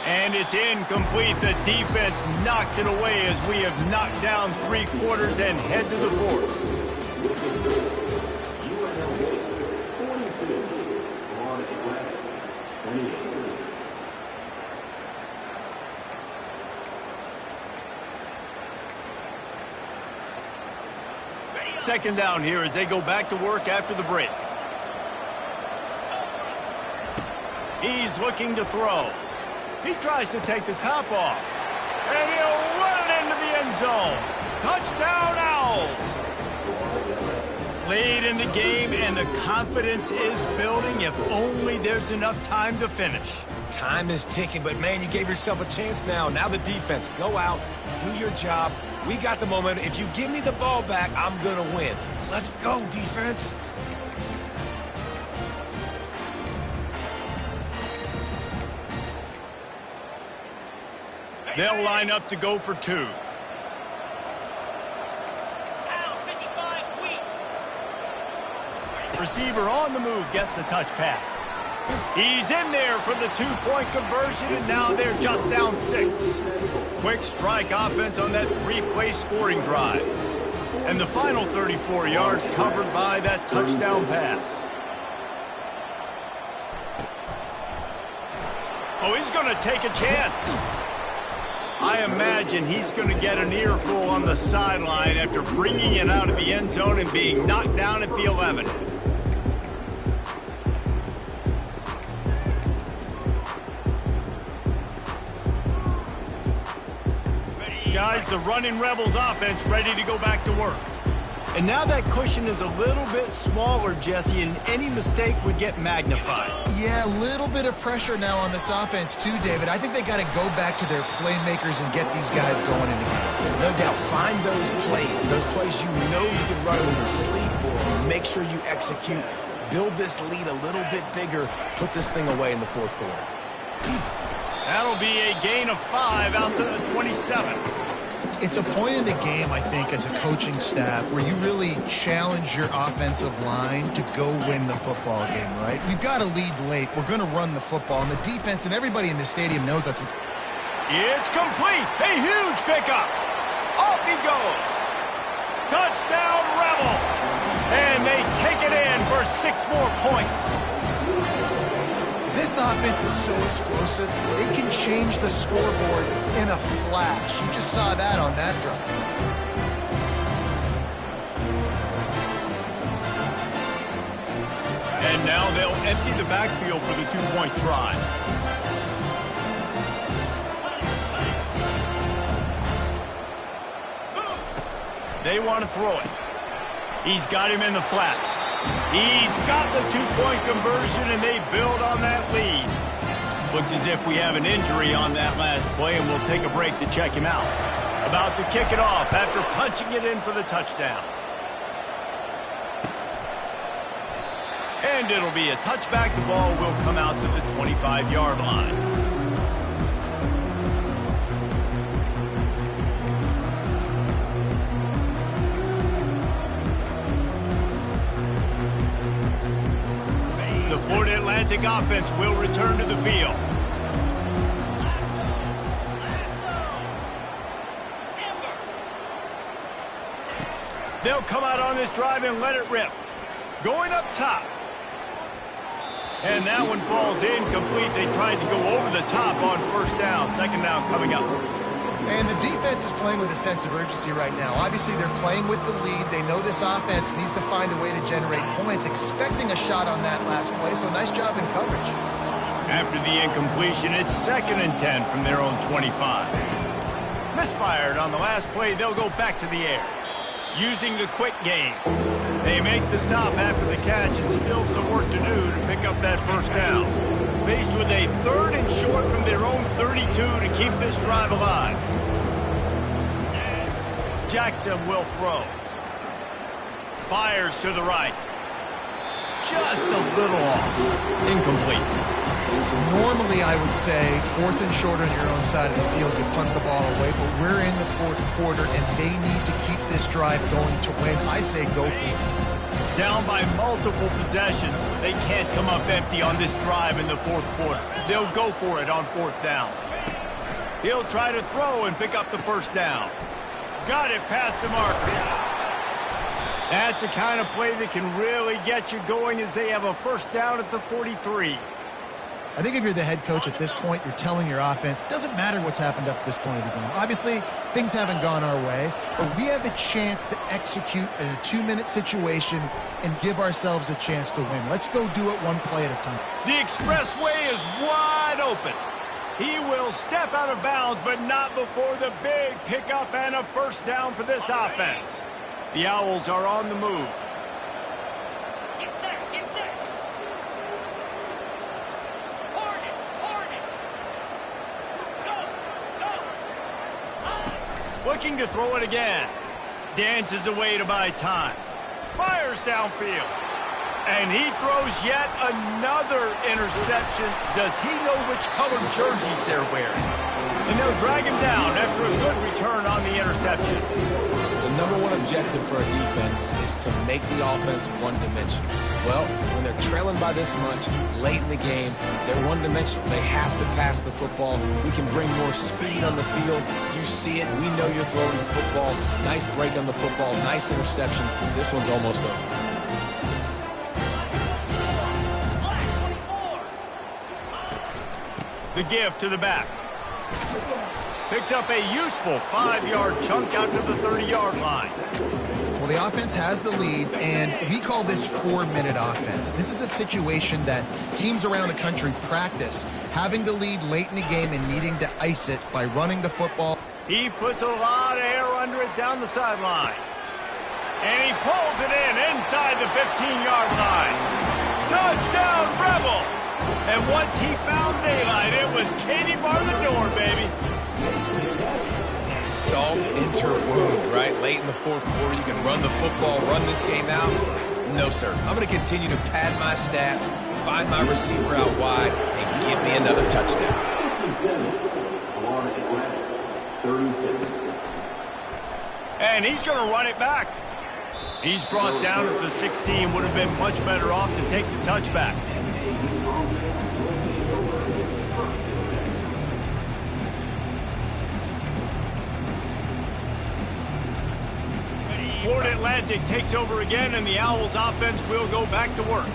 And it's incomplete. The defense knocks it away as we have knocked down 3 quarters and head to the 4th. Second down here as they go back to work after the break. He's looking to throw. He tries to take the top off. And he'll run it into the end zone. Touchdown, Owls! Lead in the game, and the confidence is building. If only there's enough time to finish. Time is ticking, but, man, you gave yourself a chance now. Now the defense, go out, do your job. We got the momentum. If you give me the ball back, I'm going to win. Let's go, defense. They'll line up to go for 2. Receiver on the move gets the touch pass. He's in there for the 2-point conversion, and now they're just down 6. Quick strike offense on that 3-play scoring drive. And the final 34 yards covered by that touchdown pass. Oh, he's going to take a chance. I imagine he's going to get an earful on the sideline after bringing it out of the end zone and being knocked down at the 11. Guys, the running Rebels offense ready to go back to work. And now that cushion is a little bit smaller, Jesse, and any mistake would get magnified. Yeah, a little bit of pressure now on this offense too, David. I think they got to go back to their playmakers and get these guys going in the game. No doubt. Find those plays you know you can run in your sleep, or make sure you execute. Build this lead a little bit bigger. Put this thing away in the 4th quarter. That'll be a gain of 5 out to the 27. It's a point in the game, I think, as a coaching staff where you really challenge your offensive line to go win the football game, right? We've got to lead late. We're going to run the football, and the defense and everybody in the stadium knows that's what's... It's complete. A huge pickup. Off he goes. Touchdown, Rebel. And they take it in for 6 more points. This offense is so explosive, they can change the scoreboard in a flash. You just saw that on that drive. And now they'll empty the backfield for the two-point try. They want to throw it. He's got him in the flat. He's got the two-point conversion, and they build on that lead. Looks as if we have an injury on that last play, and we'll take a break to check him out. About to kick it off after punching it in for the touchdown. And it'll be a touchback. The ball will come out to the 25-yard line. The Florida Atlantic offense will return to the field. They'll come out on this drive and let it rip. Going up top. And that one falls incomplete. They tried to go over the top on first down. Second down coming up. And the defense is playing with a sense of urgency right now. Obviously, they're playing with the lead. They know this offense needs to find a way to generate points, expecting a shot on that last play. So nice job in coverage. After the incompletion, it's 2nd and 10 from their own 25. Misfired on the last play. They'll go back to the air. Using the quick game. They make the stop after the catch and still some work to do to pick up that first down. Faced with a 3rd and short from their own 32 to keep this drive alive. Jackson will throw. Fires to the right. Just a little off. Incomplete. Normally, I would say 4th and short on your own side of the field, you punt the ball away, but we're in the 4th quarter, and they need to keep this drive going to win. I say go for it. Down by multiple possessions, they can't come up empty on this drive in the 4th quarter. They'll go for it on 4th down. He'll try to throw and pick up the first down. Got it past the marker. That's the kind of play that can really get you going as they have a first down at the 43. I think if you're the head coach at this point, you're telling your offense, it doesn't matter what's happened up to this point of the game. Obviously, things haven't gone our way, but we have a chance to execute in a 2-minute situation and give ourselves a chance to win. Let's go do it one play at a time. The expressway is wide open. He will step out of bounds, but not before the big pickup and a first down for this offense. The Owls are on the move. Get set, get set. Hornet, Hornet. Go, go. Looking to throw it again. Dances away to buy time. Fires downfield. And he throws yet another interception. Does he know which colored jerseys they're wearing? And they'll drag him down after a good return on the interception. The number one objective for a defense is to make the offense one-dimensional. Well, when they're trailing by this much late in the game, they're one-dimensional. They have to pass the football. We can bring more speed on the field. You see it. We know you're throwing the football. Nice break on the football. Nice interception. This one's almost over. The give to the back. Picks up a useful 5-yard chunk out to the 30-yard line. Well, the offense has the lead, and we call this 4-minute offense. This is a situation that teams around the country practice, having the lead late in the game and needing to ice it by running the football. He puts a lot of air under it down the sideline. And he pulls it in inside the 15-yard line. Touchdown, Rebels! And once he found daylight, it was Katie bar the door, baby. Salt into her wound, right? Late in the 4th quarter, you can run the football, run this game out. No, sir. I'm going to continue to pad my stats, find my receiver out wide, and give me another touchdown. 36. And he's going to run it back. He's brought down at the 16. Would have been much better off to take the touchback. Florida Atlantic takes over again, and the Owls offense will go back to work.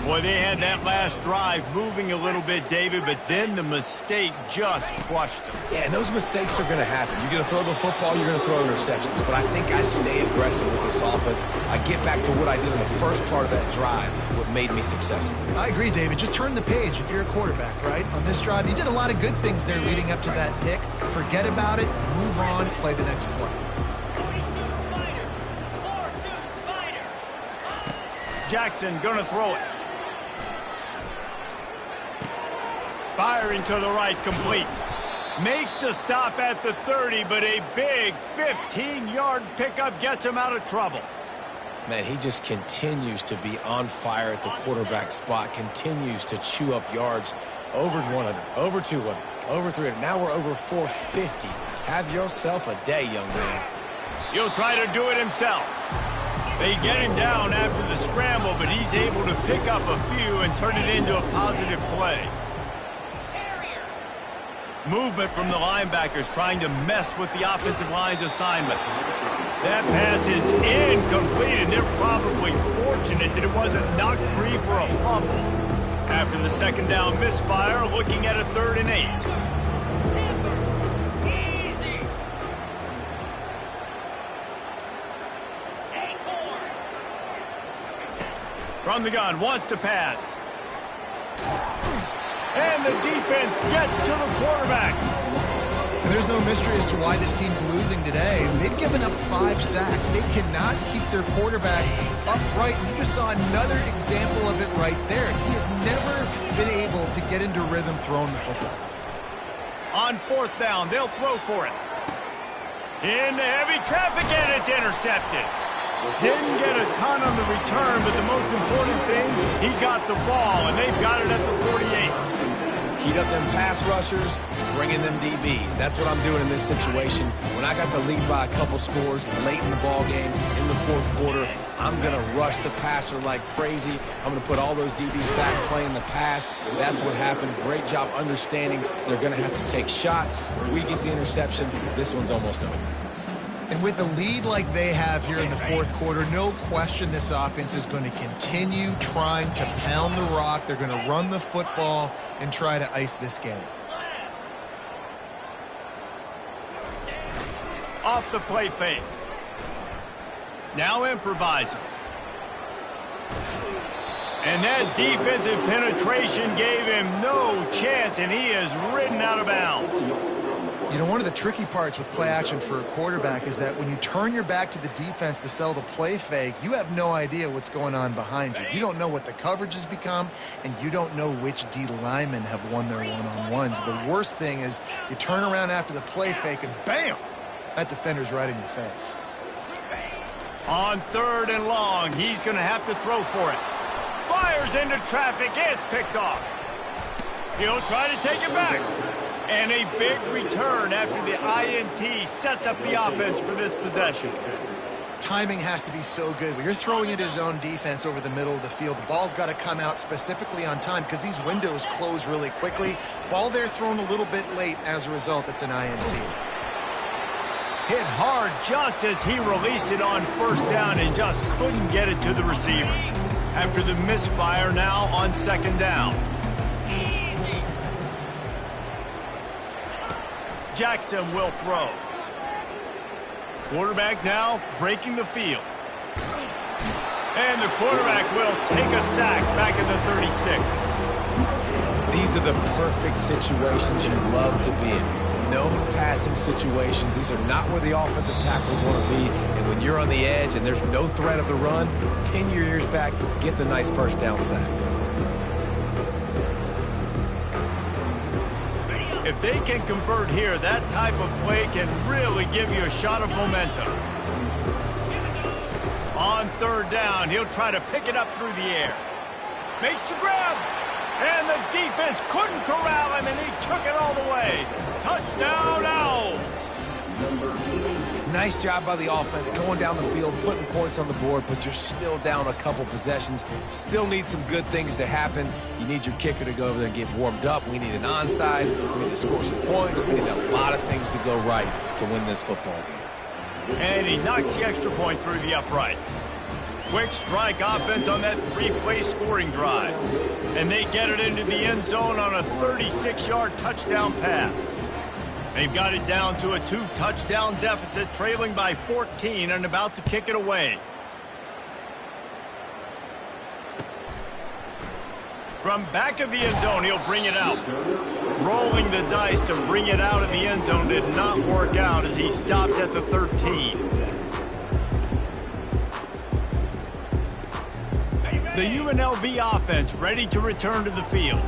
Boy, they had that last drive moving a little bit, David, but then the mistake just crushed them. Yeah, and those mistakes are going to happen. You're going to throw the football, you're going to throw interceptions. But I think I stay aggressive with this offense. I get back to what I did in the first part of that drive, what made me successful. I agree, David. Just turn the page if you're a quarterback, right? On this drive, you did a lot of good things there leading up to that pick. Forget about it, move on, play the next play. 42 Spider. Jackson gonna throw it. Firing to the right, complete. Makes the stop at the 30, but a big 15-yard pickup gets him out of trouble. Man, he just continues to be on fire at the quarterback spot, continues to chew up yards. Over 100, over 200, over 300. Now we're over 450. Have yourself a day, young man. He'll try to do it himself. They get him down after the scramble, but he's able to pick up a few and turn it into a positive play. Movement from the linebackers trying to mess with the offensive line's assignments. That pass is incomplete, and they're probably fortunate that it wasn't knocked free for a fumble. After the second down misfire, looking at a 3rd and 8. Easy. Acorn. From the gun, wants to pass. And the defense gets to the quarterback. And there's no mystery as to why this team's losing today. They've given up 5 sacks. They cannot keep their quarterback upright. You just saw another example of it right there. He has never been able to get into rhythm throwing the football. On 4th down, they'll throw for it. Into heavy traffic, and it's intercepted. Didn't get a ton on the return, but the most important thing, he got the ball, and they've got it at the 48. Heat up them pass rushers, bring in them DBs. That's what I'm doing in this situation. When I got the lead by a couple scores late in the ball game, in the 4th quarter, I'm going to rush the passer like crazy. I'm going to put all those DBs back playing the pass. That's what happened. Great job understanding they're going to have to take shots. We get the interception. This one's almost over. And with a lead like they have here in the 4th quarter, no question this offense is going to continue trying to pound the rock. They're going to run the football and try to ice this game. Off the play fake. Now improvising. And that defensive penetration gave him no chance, and he is ridden out of bounds. You know, one of the tricky parts with play action for a quarterback is that when you turn your back to the defense to sell the play fake, you have no idea what's going on behind you. You don't know what the coverage has become, and you don't know which D linemen have won their one-on-ones. The worst thing is you turn around after the play fake, and bam! That defender's right in your face. On 3rd and long, he's going to have to throw for it. Fires into traffic, it's picked off. He'll try to take it back. And a big return after the INT sets up the offense for this possession. Timing has to be so good. When you're throwing into zone defense over the middle of the field, the ball's got to come out specifically on time because these windows close really quickly. Ball there thrown a little bit late. As a result, it's an INT. Hit hard just as he released it on 1st down and just couldn't get it to the receiver. After the misfire, now on 2nd down. Jackson will throw. Quarterback now breaking the field. And the quarterback will take a sack back at the 36. These are the perfect situations you love to be in. No passing situations. These are not where the offensive tackles want to be. And when you're on the edge and there's no threat of the run, pin your ears back, get the nice 1st down sack. If they can convert here, that type of play can really give you a shot of momentum. On 3rd down, he'll try to pick it up through the air. Makes the grab. And the defense couldn't corral him, and he took it all the way. Touchdown, Owls. Nice job by the offense going down the field, putting points on the board, but you're still down a couple possessions. Still need some good things to happen. You need your kicker to go over there and get warmed up. We need an onside. We need to score some points. We need a lot of things to go right to win this football game. And he knocks the extra point through the uprights. Quick strike offense on that three-play scoring drive. And they get it into the end zone on a 36-yard touchdown pass. They've got it down to a 2-touchdown deficit, trailing by 14 and about to kick it away. From back of the end zone, he'll bring it out. Rolling the dice to bring it out of the end zone did not work out as he stopped at the 13. The UNLV offense ready to return to the field.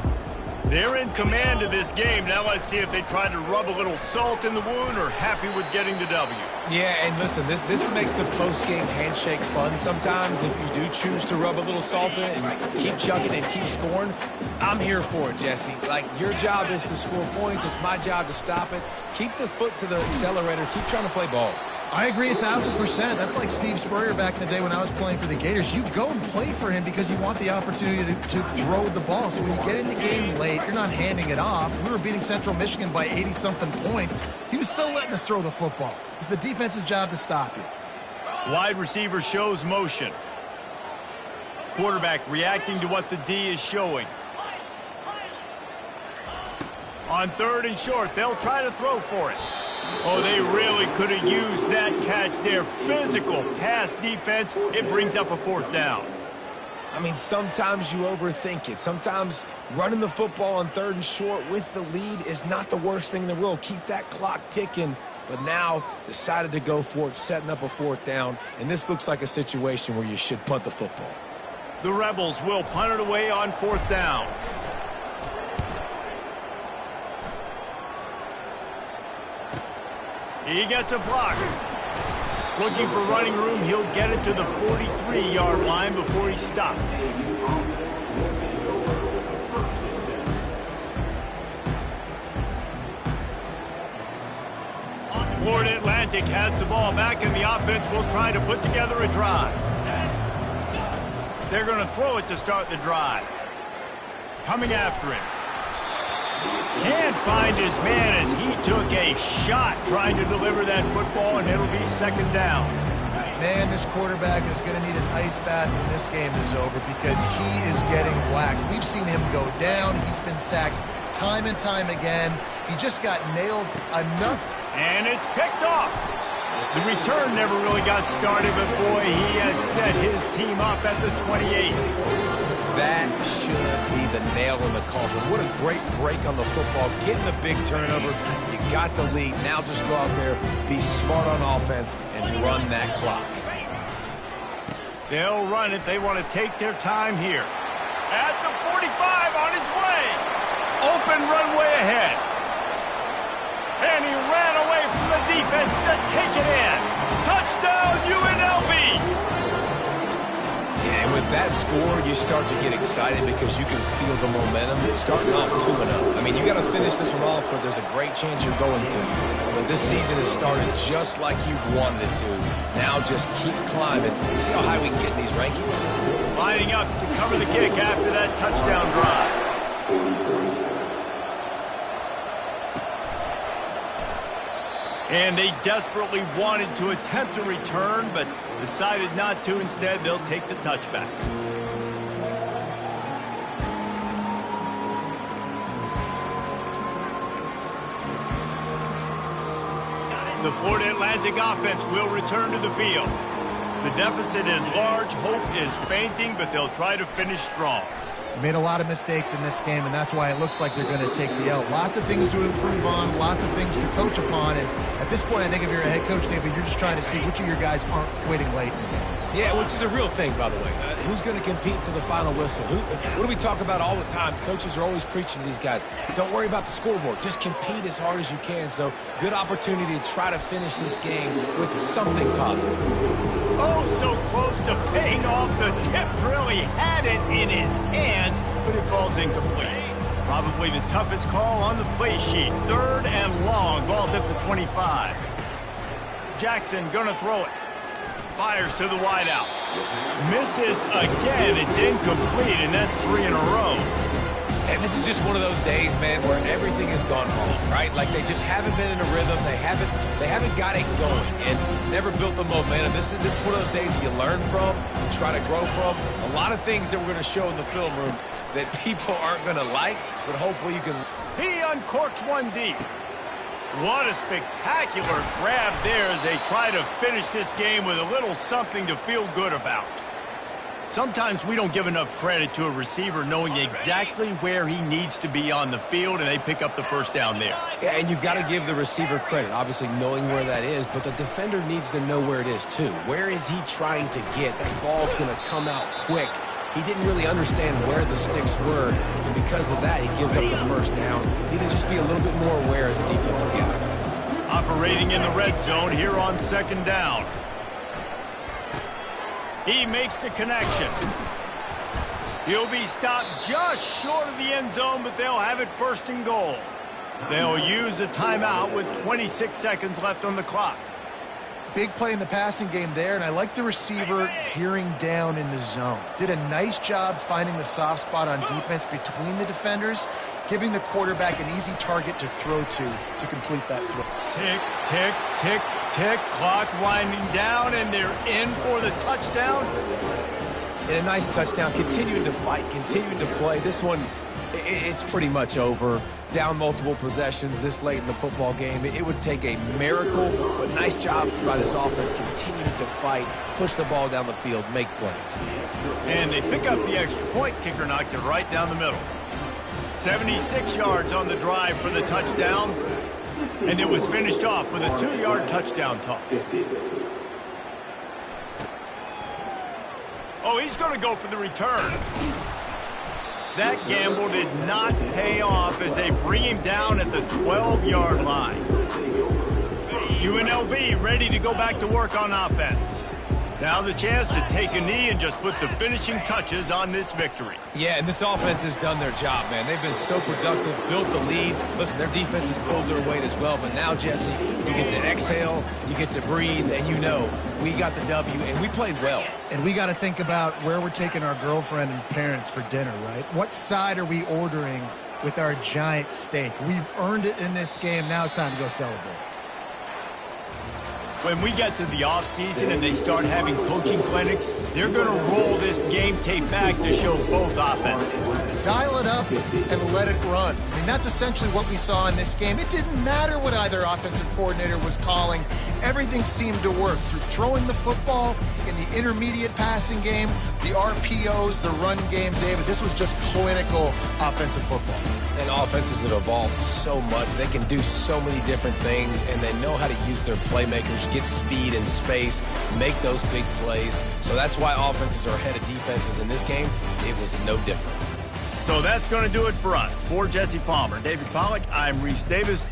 They're in command of this game. Now let's see if they try to rub a little salt in the wound or happy with getting the W. Yeah, and listen, this makes the post-game handshake fun sometimes. If you do choose to rub a little salt in and keep chucking and keep scoring, I'm here for it, Jesse. Like, your job is to score points. It's my job to stop it. Keep the foot to the accelerator. Keep trying to play ball. I agree 1,000%. That's like Steve Spurrier back in the day when I was playing for the Gators. You go and play for him because you want the opportunity to throw the ball. So when you get in the game late, you're not handing it off. We were beating Central Michigan by 80-something points. He was still letting us throw the football. It's the defense's job to stop you. Wide receiver shows motion. Quarterback reacting to what the D is showing. On 3rd and short, they'll try to throw for it. Oh, they really could have used that catch there. Physical pass defense. It brings up a 4th down. I mean, sometimes you overthink it. Sometimes running the football on 3rd and short with the lead is not the worst thing in the world. Keep that clock ticking. But now decided to go for it, setting up a 4th down. And this looks like a situation where you should punt the football. The Rebels will punt it away on 4th down. He gets a block. Looking for running room, he'll get it to the 43-yard line before he stopped. Florida Atlantic has the ball back, and the offense will try to put together a drive. They're going to throw it to start the drive. Coming after him. Can't find his man as he took a shot trying to deliver that football, and it'll be 2nd down. Man, this quarterback is going to need an ice bath when this game is over because he is getting whacked. We've seen him go down. He's been sacked time and time again. He just got nailed enough. And it's picked off. The return never really got started, but boy, he has set his team up at the 28. That should be the nail in the coffin. What a great break on the football. Getting the big turnover. You got the lead. Now just go out there, be smart on offense, and run that clock. They'll run it. They want to take their time here. At the 45 on his way. Open runway ahead. And he ran away from the defense to take it in. Touchdown UNLV. And with that score, you start to get excited because you can feel the momentum. It's starting off 2-0. I mean, you got to finish this one off, but there's a great chance you're going to. But this season has started just like you've wanted it to. Now just keep climbing. See how high we can get in these rankings? Lining up to cover the kick after that touchdown drive. And they desperately wanted to attempt a return, but decided not to. Instead, they'll take the touchback. The Florida Atlantic offense will return to the field. The deficit is large, hope is fainting, but they'll try to finish strong. Made a lot of mistakes in this game, and that's why it looks like they're going to take the L. Lots of things to improve on, lots of things to coach upon, and at this point, I think if you're a head coach, David, you're just trying to see which of your guys aren't quitting late in the game. Yeah, which is a real thing, by the way. Who's going to compete to the final whistle? What do we talk about all the time? Coaches are always preaching to these guys. Don't worry about the scoreboard. Just compete as hard as you can. So, good opportunity to try to finish this game with something positive. Oh, so close to paying off. The tip really had it in his hands, but it falls incomplete. Probably the toughest call on the play sheet. 3rd and long. Ball's at the 25. Jackson gonna throw it. Fires to the wideout. Misses again. It's incomplete, and that's 3 in a row. And this is just one of those days, man, where everything has gone wrong, right? Like they just haven't been in a rhythm. They haven't got it going and never built the momentum. This is one of those days that you learn from, you try to grow from. A lot of things that we're going to show in the film room that people aren't going to like, but hopefully you can. He uncorks one deep. What a spectacular grab there as they try to finish this game with a little something to feel good about. Sometimes we don't give enough credit to a receiver knowing exactly where he needs to be on the field, and they pick up the first down there. Yeah, and you've got to give the receiver credit, obviously knowing where that is, but the defender needs to know where it is too. Where is he trying to get? That ball's going to come out quick. He didn't really understand where the sticks were, and because of that, he gives up the first down. Need to just be a little bit more aware as a defensive guy. Operating in the red zone here on second down. He makes the connection. He'll be stopped just short of the end zone, but they'll have it first and goal. They'll use a timeout with 26 seconds left on the clock. Big play in the passing game there, and I like the receiver gearing down in the zone. Did a nice job finding the soft spot on defense between the defenders, giving the quarterback an easy target to throw to complete that throw. Tick, tick, tick, tick. Clock winding down, and they're in for the touchdown. And a nice touchdown. Continuing to fight, continuing to play. This one, it's pretty much over. Down multiple possessions this late in the football game. It would take a miracle, but nice job by this offense continuing to fight, push the ball down the field, make plays. And they pick up the extra point. Kicker knocked it right down the middle. 76 yards on the drive for the touchdown, and it was finished off with a 2-yard touchdown toss. Oh, he's going to go for the return. That gamble did not pay off as they bring him down at the 12-yard line. UNLV ready to go back to work on offense. Now the chance to take a knee and just put the finishing touches on this victory. Yeah, and this offense has done their job, man. They've been so productive, built the lead. Listen, their defense has pulled their weight as well. But now, Jesse, you get to exhale, you get to breathe, and you know we got the W, and we played well. And we got to think about where we're taking our girlfriend and parents for dinner, right? What side are we ordering with our giant steak? We've earned it in this game. Now it's time to go celebrate. When we get to the offseason and they start having coaching clinics, they're going to roll this game tape back to show both offenses. Dial it up and let it run. I mean, that's essentially what we saw in this game. It didn't matter what either offensive coordinator was calling. Everything seemed to work through throwing the football in the intermediate passing game, the RPOs, the run game, David. This was just clinical offensive football. And offenses have evolved so much. They can do so many different things, and they know how to use their playmakers, get speed and space, make those big plays. So that's why offenses are ahead of defenses in this game. It was no different. So that's going to do it for us. For Jesse Palmer, David Pollack, I'm Reese Davis.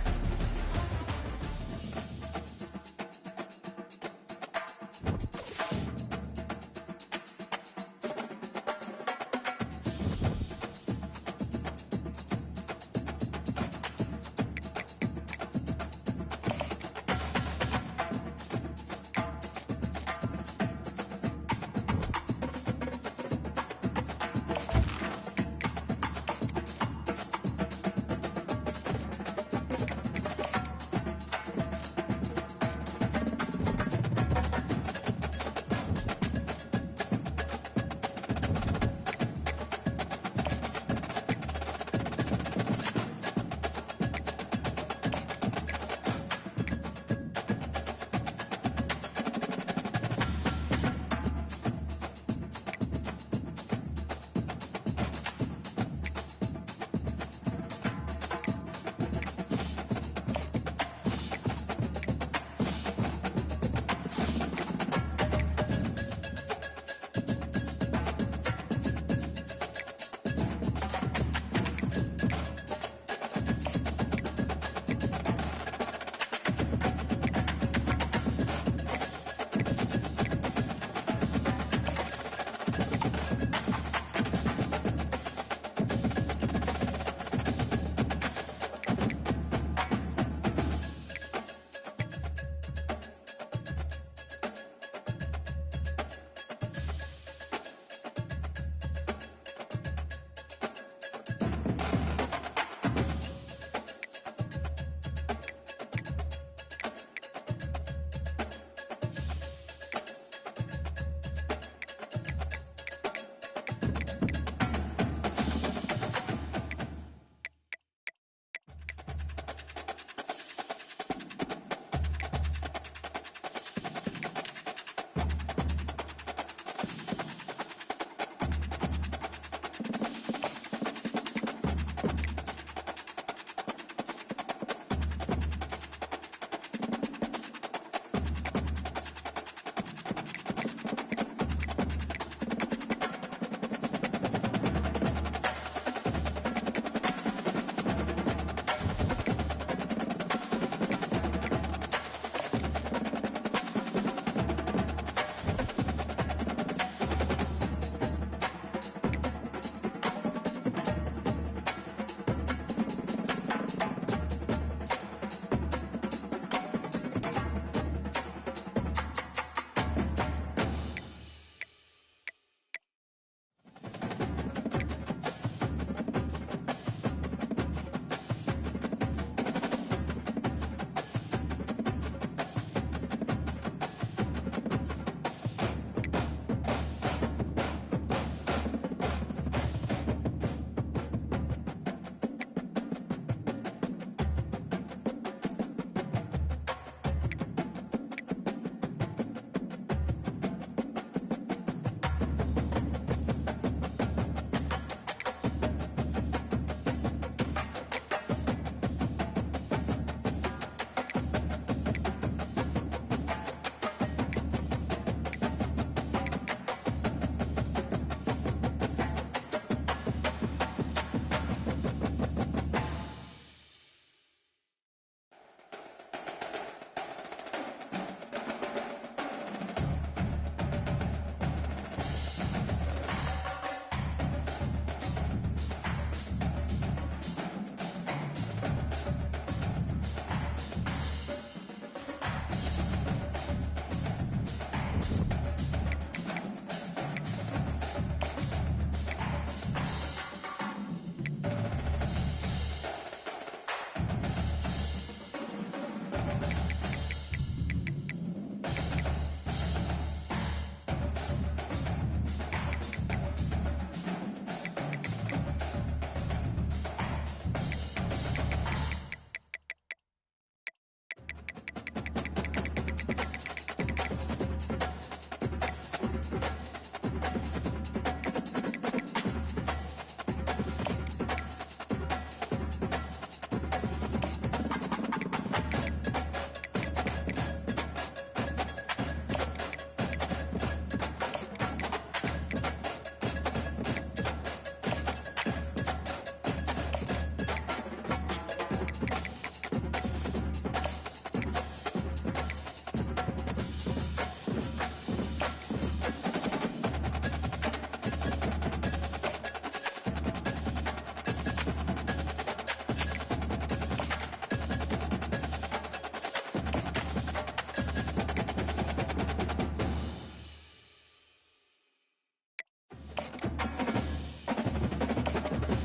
Giants.